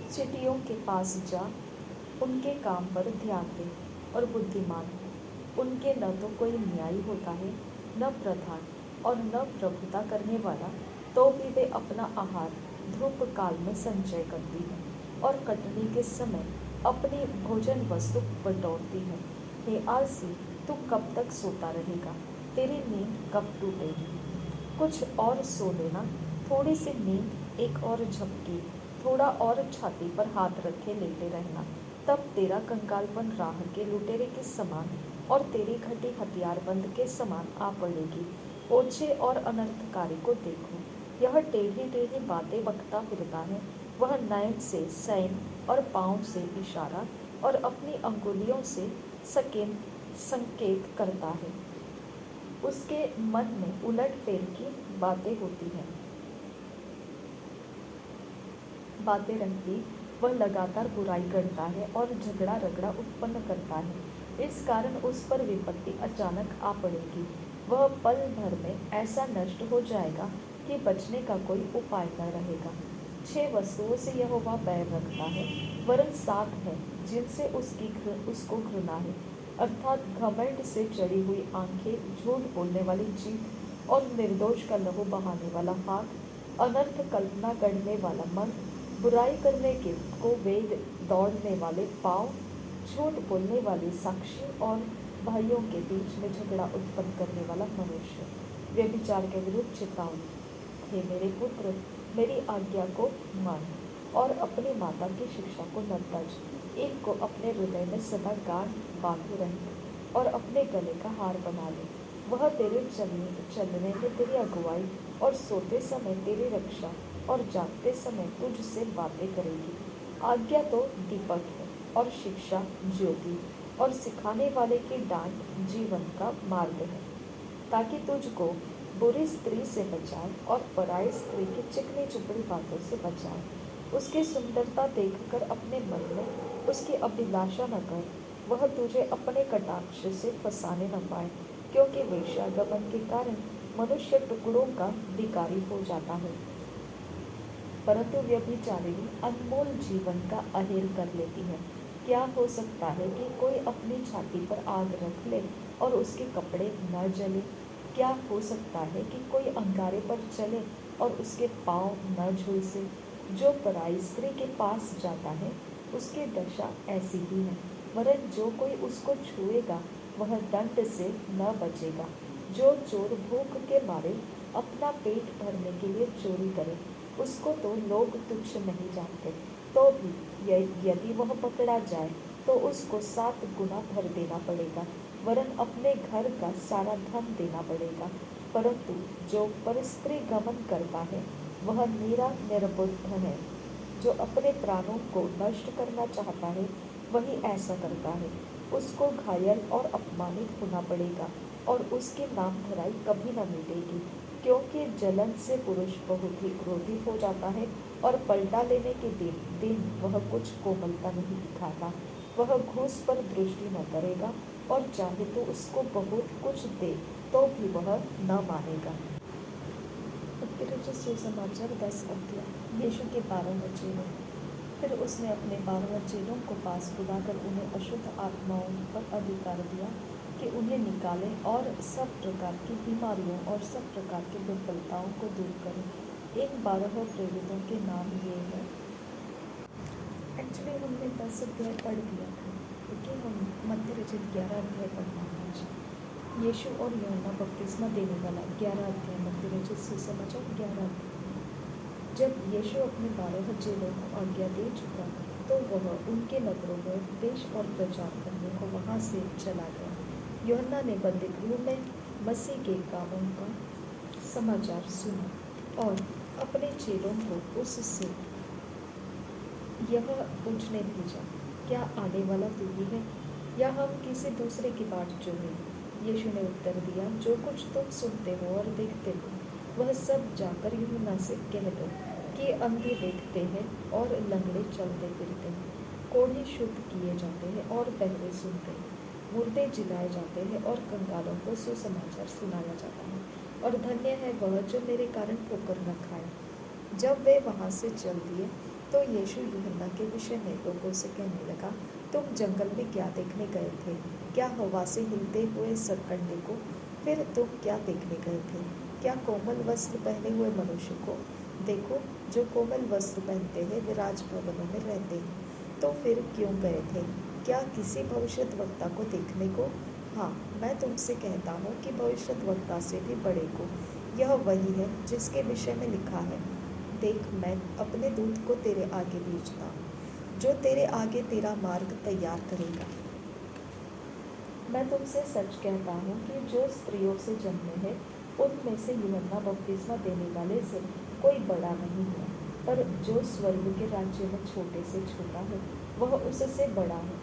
चिड़ियों के पास जा, उनके काम पर ध्यान दे। और बुद्धिमान हो। उनके न तो कोई न्यायी होता है, न प्रधान और न प्रभुता करने वाला, तो भी वे अपना आहार ध्रुव काल में संचय करती है और कटनी के समय अपनी भोजन वस्तु बटोरती है। हे आलसी, तू कब तक सोता रहेगा? तेरी नींद कब टूटेगी? कुछ और सो लेना, थोड़ी सी नींद, एक और झपकी, थोड़ा और छाती पर हाथ रखे लेटे रहना, तब तेरा कंगालपन राह के लुटेरे के समान और तेरी घटी हथियारबंद के समान आ पड़ेगी। ओछे और अनर्थकारी को देखो, यह टेढ़ी टेढ़ी बातें बकता फिरता है। वह नयन से सैन और पाँव से इशारा और अपनी अंगुलियों से संकेत करता है। उसके मन में उलट फेर की बातें रहती, वह लगातार बुराई करता है और झगड़ा रगड़ा उत्पन्न करता है। इस कारण उस पर विपत्ति अचानक आ पड़ेगी। वह पल भर में ऐसा नष्ट हो जाएगा कि बचने का कोई उपाय न रहेगा। 6 वस्तुओं से यहोवा बैर रखता है, वरन 7 है जिनसे उसको घृणा है, अर्थात घमंड से चढ़ी हुई आंखें, झूठ बोलने वाली जीभ और निर्दोष का लहू बहाने वाला हाथ, अनर्थ कल्पना करने वाला मन, बुराई करने को वेग दौड़ने वाले पाँव, झूठ बोलने वाले साक्षी और भाइयों के बीच में झगड़ा उत्पन्न करने वाला मनुष्य। व्यभिचार के विरुद्ध चेतावनी। हे मेरे पुत्र, मेरी आज्ञा को मान और अपनी माता की शिक्षा को न तज। इनको अपने हृदय में सदा गांठ बांधे रहे और अपने गले का हार बना ले। वह तेरे चलने में तेरी अगुवाई और सोते समय तेरी रक्षा और जागते समय तुझसे बातें करेगी। आज्ञा तो दीपक है और शिक्षा ज्योति, और सिखाने वाले की डांट जीवन का मार्ग है, ताकि तुझको बुरी स्त्री से बचाए और पराई स्त्री की चिकनी चुपड़ी बातों से बचाए। उसकी सुंदरता देखकर अपने मन में उसकी अभिलाषा न कर। वह तुझे अपने कटाक्ष से फंसाने न पाए, क्योंकि वेश्यागमन के कारण मनुष्य टुकड़ों का भिखारी हो जाता है, परंतु व्यभिचारिणी अनमोल जीवन का अहेर कर लेती है। क्या हो सकता है कि कोई अपनी छाती पर आग रख ले और उसके कपड़े न जले? क्या हो सकता है कि कोई अंगारे पर चले और उसके पाँव न झुलसे? जो पराई स्त्री के पास जाता है उसकी दशा ऐसी ही है, वरन जो कोई उसको छुएगा वह दंड से न बचेगा। जो चोर भूख के मारे अपना पेट भरने के लिए चोरी करे, उसको तो लोग तुच्छ नहीं जानते, तो भी यदि वह पकड़ा जाए तो उसको 7 गुना भर देना पड़ेगा, वरन अपने घर का सारा धन देना पड़ेगा। परंतु जो परस्त्री गमन करता है वह निर्बुद्ध है। जो अपने प्राणों को नष्ट करना चाहता है वही ऐसा करता है। उसको घायल और अपमानित होना पड़ेगा और उसकी नाम धराई कभी न मिटेगी, क्योंकि जलन से पुरुष बहुत ही क्रोधी हो जाता है और पलटा लेने के दिन वह कुछ कोमलता नहीं दिखाता। वह घूस पर दृष्टि न करेगा और चाहे तो उसको बहुत कुछ दे तो भी वह न मानेगा। सुसमाचार 10 अध्याय। यीशु के 12 चेलों। फिर उसने अपने 12 चेलों को पास बुलाकर उन्हें अशुद्ध आत्माओं पर अधिकार दिया कि उन्हें निकालें और सब प्रकार की बीमारियों और सब प्रकार की दुर्बलताओं को दूर करें। इन 12 प्रेरितों के नाम ये हैं। एक्चुअली हमने 10 अध्याय पढ़ दिया था, क्योंकि हम मत्ती रचित 11 अध्याय पढ़ना है। यीशु और यूहन्ना बपतिस्मा देने वाला 11 अध्याय। मत्ती रचित सुसमाचार 11 अध्याय। जब यीशु अपने 12 चेलों को आज्ञा दे चुका तो वह उनके नगरों में उपदेश और प्रचार करने को वहाँ से चला गया। यूहन्ना ने बंदीगृह में मसीह के कामों का समाचार सुना और अपने चेलों को उससे यह पूछने भेजा, क्या आने वाला तू ही है या हम किसी दूसरे की बाट चुनें? यीशु ने उत्तर दिया, जो कुछ तुम सुनते हो और देखते हो वह सब जाकर यूहन्ना से कह दो कि अंधे देखते हैं और लंगड़े चलते फिरते हैं, कोढ़े शुद्ध किए जाते हैं और बहरे सुनते हैं, मुर्दे जिलाए जाते हैं और कंगालों को सुसमाचार सुनाया जाता है। और धन्य है वह जो मेरे कारण ठोकर न खाए। जब वे वहाँ से चल दिए तो यीशु यूहन्ना के विषय में लोगों से कहने लगा, तुम जंगल में क्या देखने गए थे? क्या हवा से हिलते हुए सरकंडे को? फिर तुम क्या देखने गए थे? क्या कोमल वस्त्र पहने हुए मनुष्य को? देखो, जो कोमल वस्त्र पहनते हैं वे राजभवनों में रहते हैं। तो फिर क्यों गए थे? क्या किसी भविष्यद्वक्ता को देखने को? हाँ, मैं तुमसे कहता हूँ कि भविष्यद्वक्ता से भी बड़े को। यह वही है जिसके विषय में लिखा है, देख, मैं अपने दूत को तेरे आगे भेजता हूँ, जो तेरे आगे तेरा मार्ग तैयार करेगा। मैं तुमसे सच कहता हूँ कि जो स्त्रियों से जन्मे हैं उनमें से यूहन्ना बपतिस्मा देने वाले से कोई बड़ा नहीं हुआ, पर जो स्वर्ग के राज्य में छोटे से छोटा है वह उससे बड़ा है।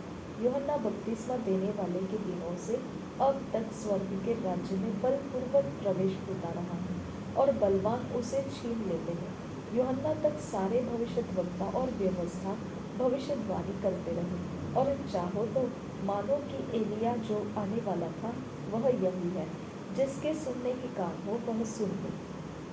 यूहन्ना बपतिस्मा देने वाले के दिनों से अब तक स्वर्ग के राज्य में बलपूर्वक प्रवेश होता रहा है और बलवान उसे छीन लेते हैं। यूहन्ना तक सारे भविष्यद्वक्ता और व्यवस्था भविष्यवाणी करते रहे, और चाहो तो मानो कि एलिया जो आने वाला था वह यही है। जिसके सुनने के कान हो वह सुन ले।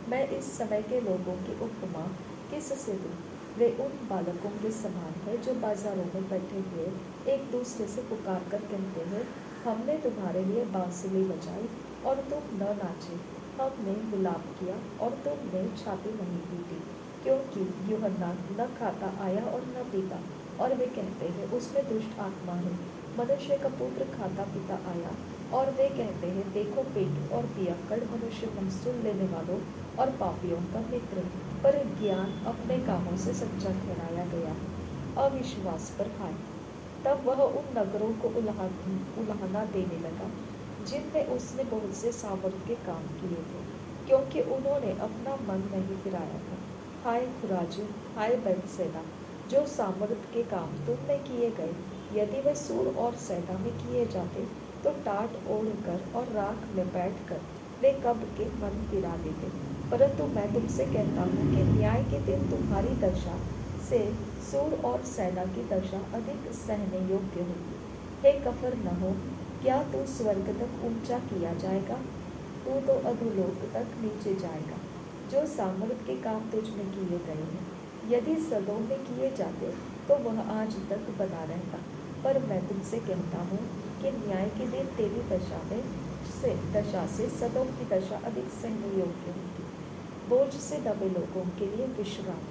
मैं इस समय के लोगों की उपमा किससे दूं? वे उन बालकों के समान है जो बाजारों में बैठे हुए एक दूसरे से पुकार कर कहते हैं, हमने तुम्हारे लिए बांसुरी बजाई और तुम न नाचे, हमने विलाप किया और तुमने छाती नहीं पीटी। क्योंकि यूहन्ना न खाता आया और न पीता, और वे कहते हैं उसमें दुष्ट आत्मा है। मनुष्य का पुत्र खाता पीता आया, और वे कहते हैं देखो पेट और पियक्कड़ मनुष्य महसूल लेने वालों और पापियों का मित्र। पर ज्ञान अपने कामों से सच्चा ठहराया गया है। अविश्वास पर हाय। तब वह उन नगरों को उलाहना देने लगा जिनमें उसने बहुत से सामर्थ के काम किए थे, क्योंकि उन्होंने अपना मन नहीं फिराया था। हाय खुराजिन, हाय बैतसैदा, जो सामर्थ के काम तुम में किए गए, यदि वे सूर और सैदा में किए जाते तो टाट ओढ़कर और राख में बैठकर वे कब के मन फिरा देते। परंतु मैं तुमसे कहता हूँ कि न्याय के दिन तुम्हारी दशा से सूर और सैदा की दशा अधिक सहने योग्य होगी। हे कफरनहूम, क्या तू स्वर्ग तक ऊंचा किया जाएगा? तू तो अधोलोक तक नीचे जाएगा। जो सामर्थ के काम तुझ में किए गए हैं, यदि सदोम में किए जाते तो वह आज तक बना रहता। पर मैं तुमसे कहता हूँ कि न्याय के दिन तेरी दशा से सदोम की दशा अधिक सहने योग्य होगी। बोझ से दबे लोगों के लिए विश्राम।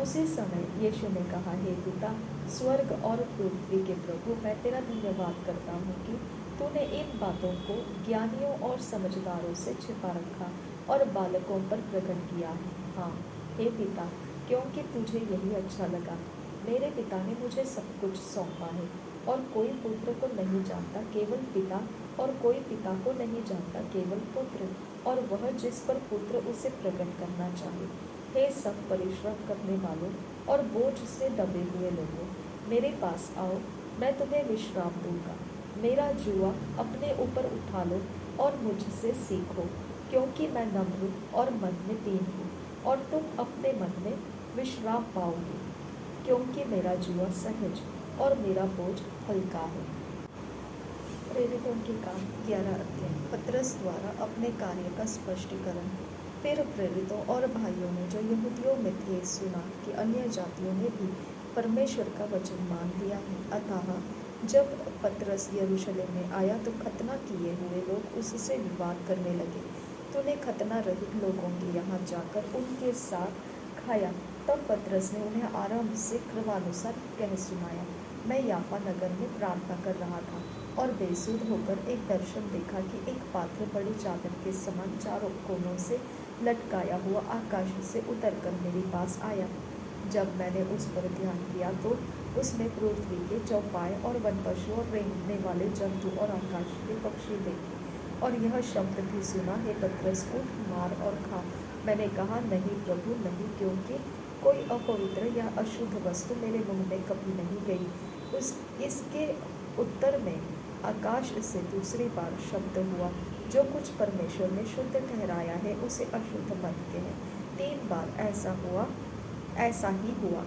उसी समय यीशु ने कहा, हे पिता, स्वर्ग और पृथ्वी के प्रभु, मैं तेरा धन्यवाद करता हूँ कि तूने इन बातों को ज्ञानियों और समझदारों से छिपा रखा और बालकों पर प्रकट किया है। हाँ हे पिता, क्योंकि तुझे यही अच्छा लगा। मेरे पिता ने मुझे सब कुछ सौंपा है, और कोई पुत्र को नहीं जानता केवल पिता, और कोई पिता को नहीं जानता केवल पुत्र, और वह जिस पर पुत्र उसे प्रकट करना चाहे। हे सब परिश्रम करने वालों और बोझ से दबे हुए लोगों, मेरे पास आओ, मैं तुम्हें विश्राम दूंगा। मेरा जुआ अपने ऊपर उठा लो और मुझसे सीखो, क्योंकि मैं नम्र और मन में दीन हूँ, और तुम अपने मन में विश्राम पाओगे, क्योंकि मेरा जुआ सहज और मेरा बोझ हल्का है। प्रेरितों के काम 11 अध्याय। पतरस द्वारा अपने कार्य का स्पष्टीकरण। फिर प्रेरितों और भाइयों ने जो यहूदियों में थे सुना कि अन्य जातियों ने भी परमेश्वर का वचन मान लिया है। अतः जब पतरस यरूशलेम में आया तो खतना किए हुए लोग उससे विवाद करने लगे। तूने खतना रहित लोगों के यहाँ जाकर उनके साथ खाया। तब पतरस ने उन्हें आरंभ से क्रमानुसार कह सुनाया। मैं याफा नगर में प्रार्थना कर रहा था और बेसुध होकर एक दर्शन देखा कि एक पात्र बड़ी चादर के समान चारों कोनों से लटकाया हुआ आकाश से उतरकर मेरे पास आया। जब मैंने उस पर ध्यान किया तो उसमें पृथ्वी के चौपाए और वन पशु और रेंगने वाले जंतु और आकाश के पक्षी देखे, और यह शब्द भी सुना, हे पतरस, उठ, मार और खा। मैंने कहा, नहीं प्रभु, नहीं, क्योंकि कोई अपवित्र या अशुद्ध वस्तु मेरे मुंह में कभी नहीं गई। इसके उत्तर में आकाश से दूसरी बार शब्द हुआ, जो कुछ परमेश्वर ने शुद्ध ठहराया है उसे अशुद्ध मत कह। 3 बार ऐसा ही हुआ।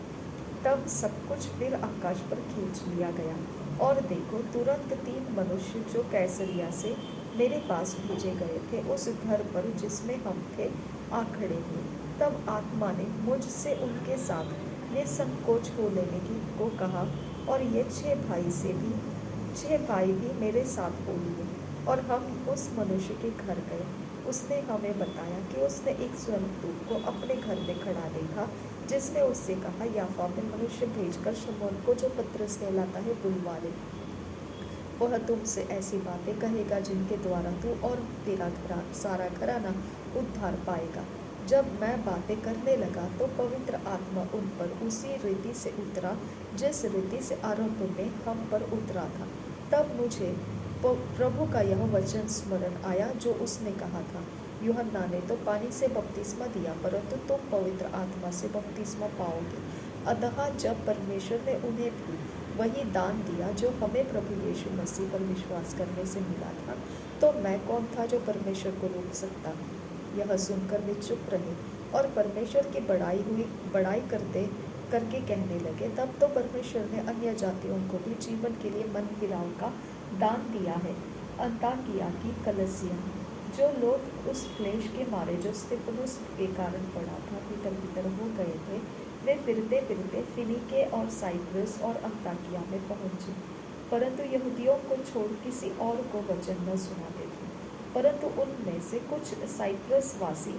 तब सब कुछ फिर आकाश पर खींच लिया गया, और देखो, तुरंत 3 मनुष्य जो कैसरिया से मेरे पास भेजे गए थे उस घर पर जिसमें हम थे आ खड़े हुए। तब आत्मा ने मुझसे उनके साथ निसंकोच हो लेने को कहा, और ये 6 भाई भी मेरे साथ हो लिए। और हम उस मनुष्य के घर गए। उसने हमें बताया कि उसने एक स्वर्गदूत को अपने घर में खड़ा देखा, जिसने उससे कहा, याफा में मनुष्य भेजकर शमौन को, जो पतरस कहलाता है, बुलवा ले। वह तुमसे ऐसी बातें कहेगा जिनके द्वारा तू और तेरा सारा घराना उद्धार पाएगा। जब मैं बातें करने लगा तो पवित्र आत्मा उन पर उसी रीति से उतरा जिस रीति से आरंभ में हम पर उतरा था। तब मुझे प्रभु का यह वचन स्मरण आया जो उसने कहा था, यूहन्ना ने तो पानी से बपतिस्मा दिया, परंतु तुम पवित्र आत्मा से बपतिस्मा पाओगे। अतः जब परमेश्वर ने उन्हें भी वही दान दिया जो हमें प्रभु यीशु मसीह पर विश्वास करने से मिला था, तो मैं कौन था जो परमेश्वर को रोक सकता। यह सुनकर वे चुप रहे और परमेश्वर की बड़ाई करके कहने लगे, तब तो परमेश्वर ने अन्य जातियों को भी जीवन के लिए मन फिराव का दान दिया है। अंताकिया की कलीसिया, जो लोग उस क्लेश के मारे जो स्तिफनुस के कारण पड़ा था तितर-बितर हो गए थे, वे फिरते फिरते फिनीके और साइप्रस और अंताकिया में पहुंचे, परंतु यहूदियों को छोड़ किसी और को वचन न सुनाते थे। परंतु उनमें से कुछ साइप्रस वासी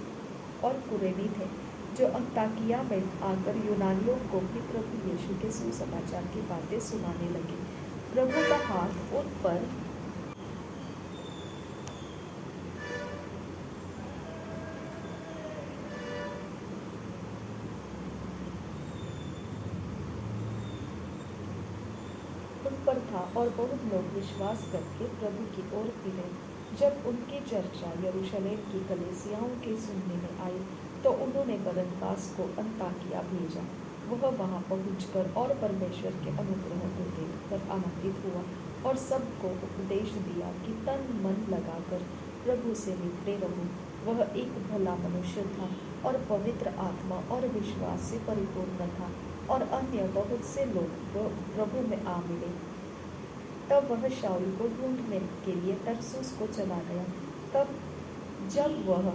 और कुरेनी थे, जो अंताकिया में आकर यूनानियों को भी प्रभु यीशु के सुसमाचार की बातें सुनाने लगे। प्रभु का हाथ उन पर था और बहुत लोग विश्वास करके प्रभु की ओर फिरे। जब उनकी चर्चा यरूशलेम की कलीसियाओं के सुनने में आई, तो उन्होंने बरनबास को अंताकिया भेजा। वह वहां पहुंचकर और परमेश्वर के अनुग्रह को देखकर आनंदित हुआ और सबको उपदेश दिया कि तन मन लगाकर प्रभु से मिलते रहो। वह एक भला मनुष्य था और पवित्र आत्मा और विश्वास से परिपूर्ण था, और अन्य बहुत से लोग प्रभु में आ मिले। तब वह शाऊल को ढूंढने के लिए तरसुस को चला गया। तब जब वह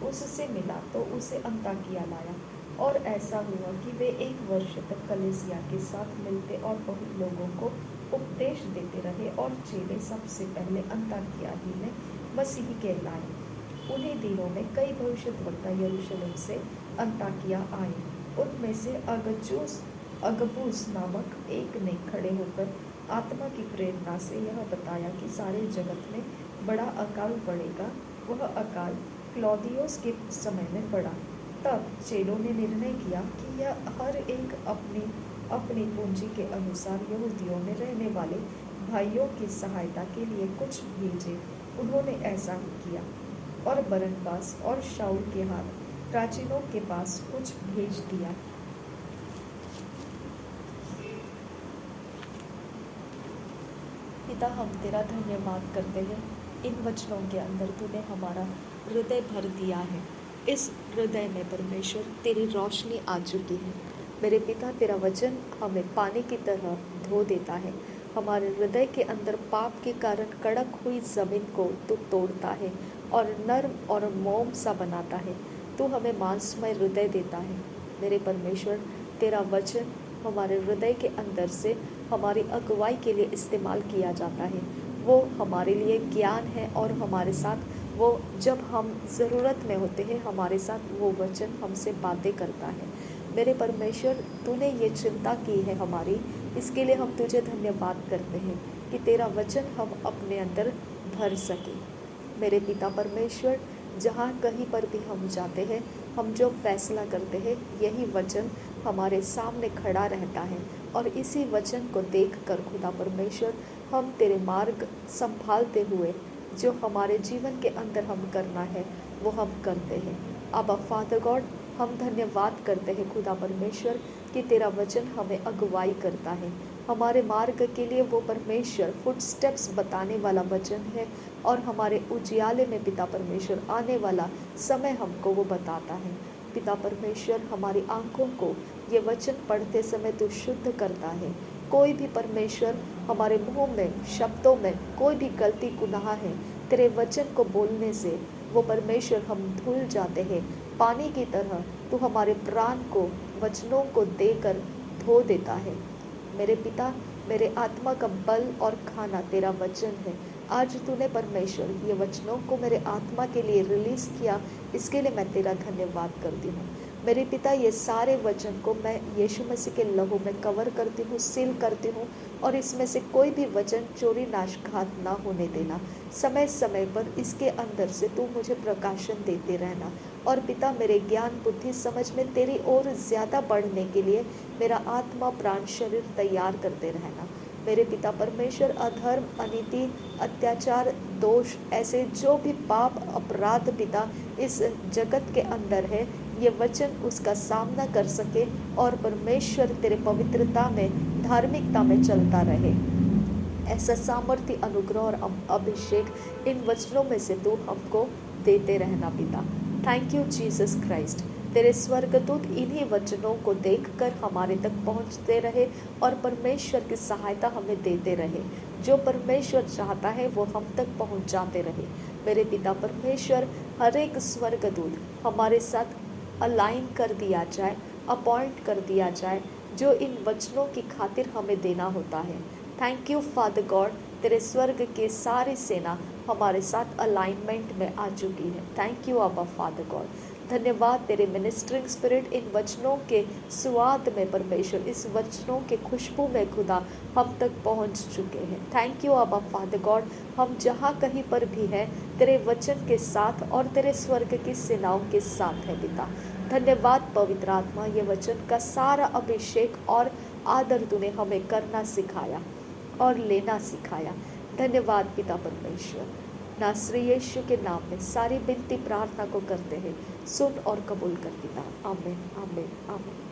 उससे मिला तो उसे अंताकिया लाया, और ऐसा हुआ कि वे 1 वर्ष तक कलीसिया के साथ मिलते और बहुत लोगों को उपदेश देते रहे, और चेले सबसे पहले अंताकिया ही में मसीह कहलाए। उन्हीं दिनों में कई भविष्यद्वक्ता यरूशलेम से अंताकिया आए। उनमें से अगबुस नामक एक ने खड़े होकर आत्मा की प्रेरणा से यह बताया कि सारे जगत में बड़ा अकाल पड़ेगा। वह अकाल क्लौदियोस के समय में पड़ा। तब चेलों ने निर्णय किया कि यह हर एक अपनी अपनी पूंजी के अनुसार यहूदियों में रहने वाले भाइयों की सहायता के लिए कुछ भेजे। उन्होंने ऐसा ही किया, और बरनबास और शाऊल के हाथ प्राचीनों के पास कुछ भेज दिया। पिता, हम तेरा धन्यवाद करते हैं। इन वचनों के अंदर तूने हमारा हृदय भर दिया है। इस हृदय में परमेश्वर तेरी रोशनी आ चुकी है। मेरे पिता, तेरा वचन हमें पानी की तरह धो देता है। हमारे हृदय के अंदर पाप के कारण कड़क हुई ज़मीन को तू तोड़ता है और नर्म और मोम सा बनाता है। तू हमें मांसमय हृदय देता है। मेरे परमेश्वर, तेरा वचन हमारे हृदय के अंदर से हमारी अगुवाई के लिए इस्तेमाल किया जाता है। वो हमारे लिए ज्ञान है, और हमारे साथ वो जब हम ज़रूरत में होते हैं हमारे साथ वो वचन हमसे बातें करता है। मेरे परमेश्वर, तूने ये चिंता की है हमारी, इसके लिए हम तुझे धन्यवाद करते हैं कि तेरा वचन हम अपने अंदर भर सके। मेरे पिता परमेश्वर, जहाँ कहीं पर भी हम जाते हैं, हम जो फैसला करते हैं, यही वचन हमारे सामने खड़ा रहता है, और इसी वचन को देखकर खुदा परमेश्वर, हम तेरे मार्ग संभालते हुए जो हमारे जीवन के अंदर हम करना है वो हम करते हैं। अब्बा फादर गॉड, हम धन्यवाद करते हैं खुदा परमेश्वर कि तेरा वचन हमें अगुवाई करता है। हमारे मार्ग के लिए वो परमेश्वर फुटस्टेप्स बताने वाला वचन है, और हमारे उजियाले में पिता परमेश्वर आने वाला समय हमको वो बताता है। पिता परमेश्वर, हमारी आंखों को ये वचन पढ़ते समय तू शुद्ध करता है। कोई भी परमेश्वर हमारे मुंह में, शब्दों में कोई भी गलती गुनाह है, तेरे वचन को बोलने से वो परमेश्वर हम धुल जाते हैं। पानी की तरह तू हमारे प्राण को, वचनों को देकर धो देता है। मेरे पिता, मेरे आत्मा का बल और खाना तेरा वचन है। आज तूने परमेश्वर ये वचनों को मेरे आत्मा के लिए रिलीज़ किया, इसके लिए मैं तेरा धन्यवाद करती हूँ। मेरे पिता, ये सारे वचन को मैं यीशु मसीह के लहू में कवर करती हूँ, सील करती हूँ, और इसमें से कोई भी वचन चोरी नाशघात ना होने देना। समय समय पर इसके अंदर से तू मुझे प्रकाशन देते रहना। और पिता, मेरे ज्ञान बुद्धि समझ में तेरी ओर ज़्यादा बढ़ने के लिए मेरा आत्मा प्राण शरीर तैयार करते रहना। मेरे पिता परमेश्वर, अधर्म, अनीति, अत्याचार, दोष, ऐसे जो भी पाप अपराध पिता इस जगत के अंदर है, ये वचन उसका सामना कर सके और परमेश्वर तेरे पवित्रता में, धार्मिकता में चलता रहे। ऐसा सामर्थ्य, अनुग्रह और अभिषेक इन वचनों में से तू हमको देते रहना पिता। Thank you Jesus Christ. तेरे स्वर्गदूत इन्हीं वचनों को देखकर हमारे तक पहुंचते रहे और परमेश्वर की सहायता हमें देते रहे। जो परमेश्वर चाहता है वो हम तक पहुंचाते रहे। मेरे पिता परमेश्वर, हर एक स्वर्गदूत हमारे साथ अलाइन कर दिया जाए, अपॉइंट कर दिया जाए, जो इन वचनों की खातिर हमें देना होता है। थैंक यू फादर गॉड, तेरे स्वर्ग के सारी सेना हमारे साथ अलाइनमेंट में आ चुकी है। थैंक यू अब्बा फादर गॉड। धन्यवाद तेरे मिनिस्ट्रिंग स्पिरिट इन वचनों के स्वाद में परमेश्वर, इस वचनों के खुशबू में खुदा हम तक पहुंच चुके हैं। थैंक यू अब्बा फादर गॉड। हम जहाँ कहीं पर भी हैं तेरे वचन के साथ और तेरे स्वर्ग की सेनाओं के साथ है पिता। धन्यवाद पवित्र आत्मा, ये वचन का सारा अभिषेक और आदर तूने हमें करना सिखाया और लेना सिखाया। धन्यवाद पिता परमेश्वर। नासरी यीशु के नाम में सारी विनती प्रार्थना को करते हैं, सुन और कबूल कर पिता। आमीन आमीन आमीन।